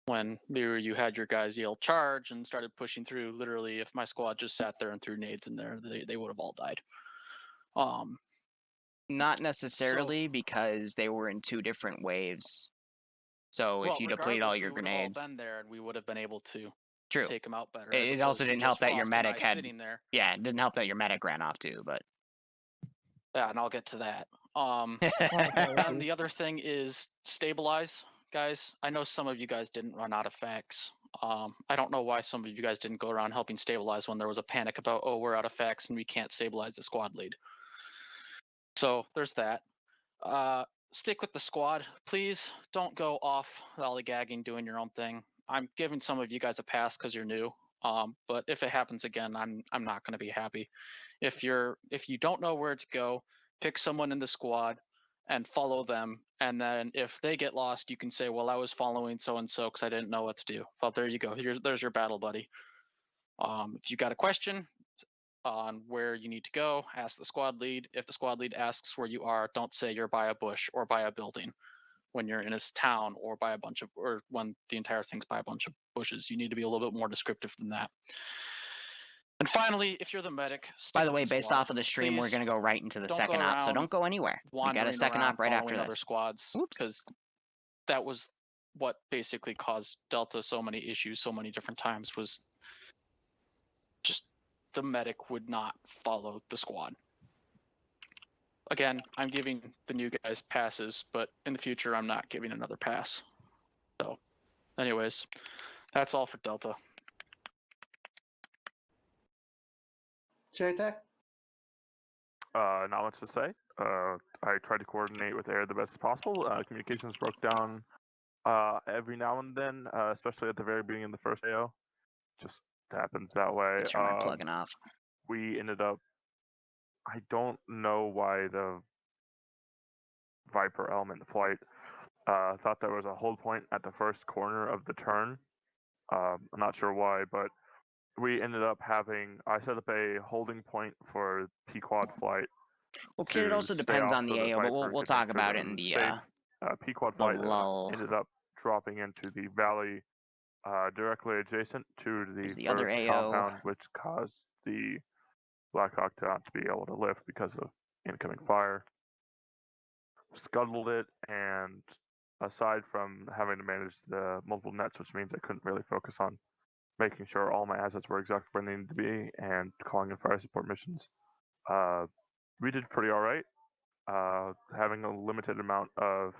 When Liru, you had your guys yell charge and started pushing through, literally, if my squad just sat there and threw nades in there, they would have all died. Not necessarily, because they were in 2 different waves. So if you deplete all your grenades, we would have all been there and we would have been able to true. take them out better. It also didn't help that your medic had. Sitting there. Yeah, it didn't help that your medic ran off too. But yeah, and I'll get to that. And the other thing is stabilize, guys. I know some of you guys didn't run out of facts. I don't know why some of you guys didn't go around helping stabilize when there was a panic about, oh, we're out of facts and we can't stabilize the squad lead. So there's that. Stick with the squad. Please don't go off lollygagging, doing your own thing. I'm giving some of you guys a pass because you're new. But if it happens again, I'm not going to be happy. If you don't know where to go, pick someone in the squad and follow them. And then if they get lost, you can say, well, I was following so-and-so because I didn't know what to do. Well, there you go. There's your battle buddy. If you got a question on where you need to go, ask the squad lead. If the squad lead asks where you are, don't say you're by a bush or by a building when you're in a town or by a bunch of, or when the entire thing's by a bunch of bushes. You need to be a little bit more descriptive than that. And finally, if you're the medic, by the way, based off of the stream, we're going to go right into the second op, so don't go anywhere. We got a second op right after other this. Squads, because that was what basically caused Delta so many issues so many different times, was just the medic would not follow the squad. Again, I'm giving the new guys passes, but in the future, I'm not giving another pass. So, anyways, that's all for Delta. JTAC? Not much to say. I tried to coordinate with Air the best as possible. Communications broke down every now and then, especially at the very beginning of the first AO. Just happens that way. Let's try plugging off. We ended up, I don't know why the Viper element flight thought there was a hold point at the first corner of the turn. I'm not sure why, but we ended up having, I set up a holding point for P-Quad flight. Well, kid, it also depends on the AO, but we'll talk about it in the P-Quad flight ended up dropping into the valley directly adjacent to the other first AO compound, which caused the Black Hawk to not be able to lift because of incoming fire. Scuttled it, and aside from having to manage the multiple nets, which means I couldn't really focus on making sure all my assets were exactly where they needed to be and calling in fire support missions, we did pretty all right. Having a limited amount of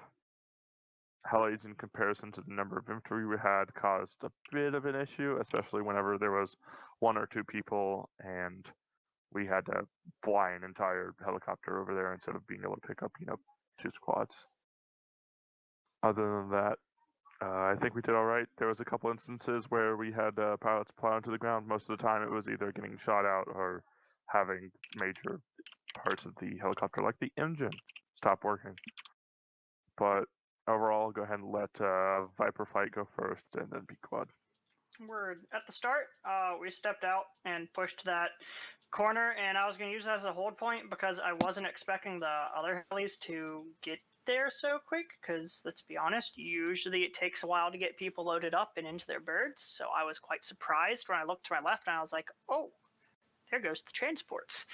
helis in comparison to the number of infantry we had caused a bit of an issue, especially whenever there was 1 or 2 people and we had to fly an entire helicopter over there instead of being able to pick up, 2 squads. Other than that, I think we did all right. There was a couple instances where we had pilots plow into the ground. Most of the time it was either getting shot out or having major parts of the helicopter, like the engine, stop working. But overall, go ahead and let Viper Flight go first and then P-Quad. We're at the start. We stepped out and pushed that corner, and I was going to use that as a hold point because I wasn't expecting the other helis to get there so quick, because let's be honest, usually it takes a while to get people loaded up and into their birds. So I was quite surprised when I looked to my left and I was like, oh, there goes the transports.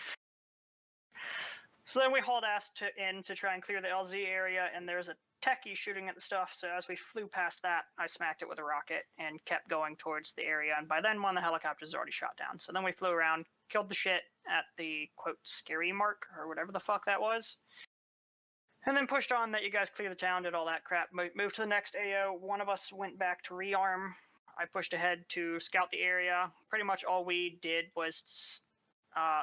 So then we hauled ass in to try and clear the LZ area, and there's a techie shooting at the stuff. So as we flew past that, I smacked it with a rocket and kept going towards the area. And by then, one of the helicopters was already shot down. So then we flew around, killed the shit at the quote scary mark or whatever the fuck that was. And then pushed on that you guys clear the town, did all that crap. Moved to the next AO. One of us went back to rearm. I pushed ahead to scout the area. Pretty much all we did was,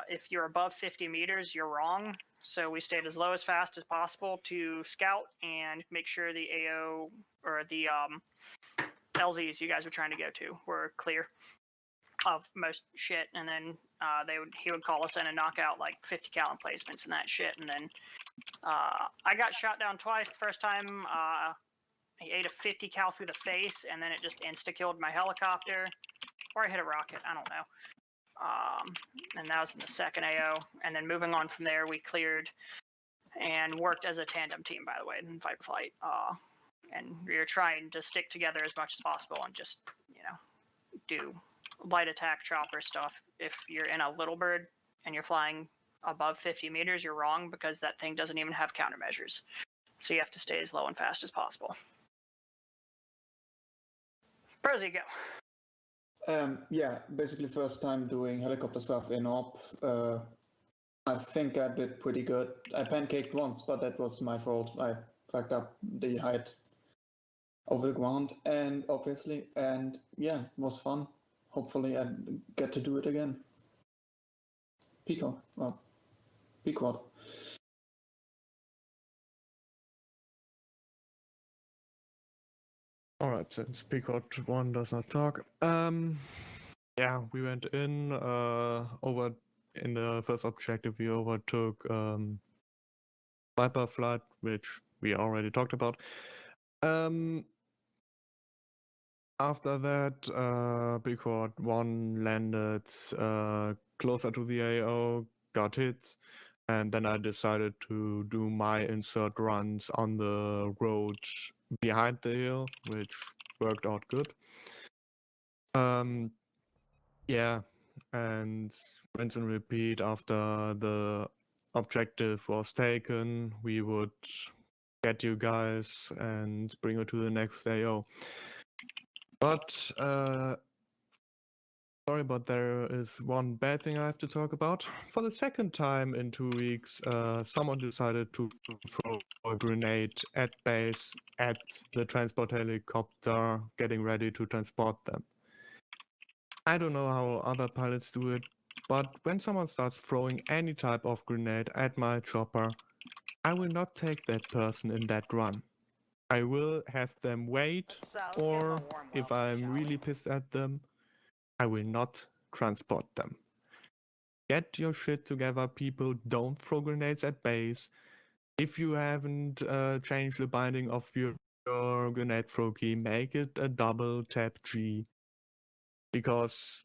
if you're above 50 meters, you're wrong. So we stayed as low as fast as possible to scout and make sure the AO or the LZs you guys were trying to go to were clear of most shit. And then he would call us in and knock out like 50 cal emplacements and that shit. And then I got shot down twice. The first time he ate a 50 cal through the face, and then it just insta-killed my helicopter. Or I hit a rocket, I don't know. And that was in the second AO. And then moving on from there, we cleared and worked as a tandem team, by the way, in fight or flight. And we were trying to stick together as much as possible and just, you know, do light attack chopper stuff. If you're in a little bird and you're flying above 50 meters, you're wrong because that thing doesn't even have countermeasures. So you have to stay as low and fast as possible. Prosy, go. Yeah, basically first time doing helicopter stuff in op. I think I did pretty good. I pancaked once, but that was my fault. I fucked up the height over the ground, and obviously, and yeah, it was fun. Hopefully, I get to do it again. Pico, well, Pequod. Alright, since Pequod 1 does not talk. Yeah, we went in over in the first objective we overtook Viper Flight, which we already talked about. After that, Pequod 1 landed closer to the AO, got hits, and then I decided to do my insert runs on the road behind the hill, which worked out good. Yeah, and rinse and repeat after the objective was taken, we would get you guys and bring you to the next AO. But sorry, but there is one bad thing I have to talk about. For the second time in 2 weeks, someone decided to throw a grenade at base at the transport helicopter, getting ready to transport them. I don't know how other pilots do it, but when someone starts throwing any type of grenade at my chopper, I will not take that person in that run. I will have them wait, or if I'm really pissed at them, I will not transport them. Get your shit together, people. Don't throw grenades at base. If you haven't changed the binding of your grenade throw key, make it a double tap G. Because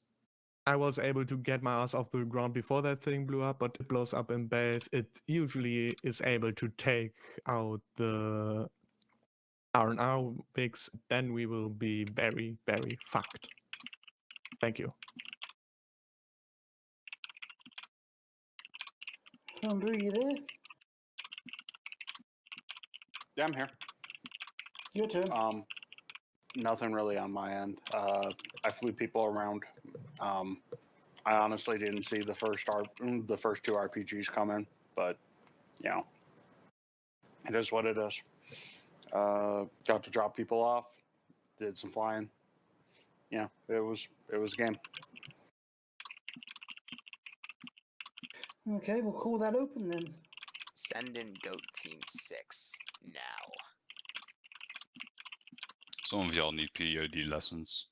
I was able to get my ass off the ground before that thing blew up, but it blows up in base. It usually is able to take out the R&R fix. Then we will be very, very fucked. Thank you. Andrew, you there? Yeah, I'm here. Your turn. Nothing really on my end. I flew people around. I honestly didn't see the first two RPGs come in, but you know, it is what it is. Got to drop people off, did some flying. Yeah, it was a game. Okay, we'll call that open then. Send in Goat Team 6 now. Some of y'all need POD lessons.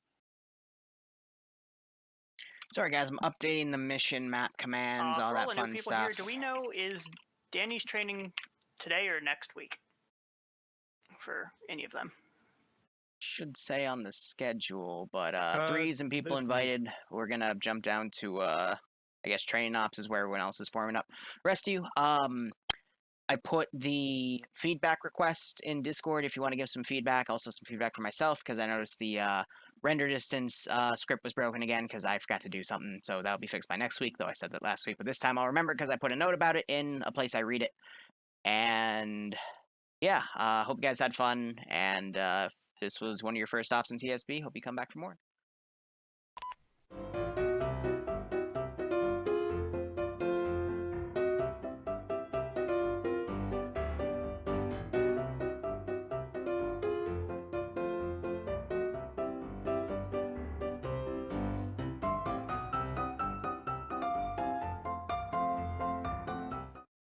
Sorry guys, I'm updating the mission map commands, all that fun stuff. Here, do we know, is Danny's training today or next week for any of them? Should say on the schedule, but threes and people this invited. We're gonna jump down to I guess training ops is where everyone else is forming up. Rest of you, I put the feedback request in Discord if you want to give some feedback. Also some feedback for myself because I noticed the render distance script was broken again because I forgot to do something. So that'll be fixed by next week, though I said that last week. But this time I'll remember because I put a note about it in a place I read it. And yeah, hope you guys had fun. And if this was one of your first stops in TSB, hope you come back for more.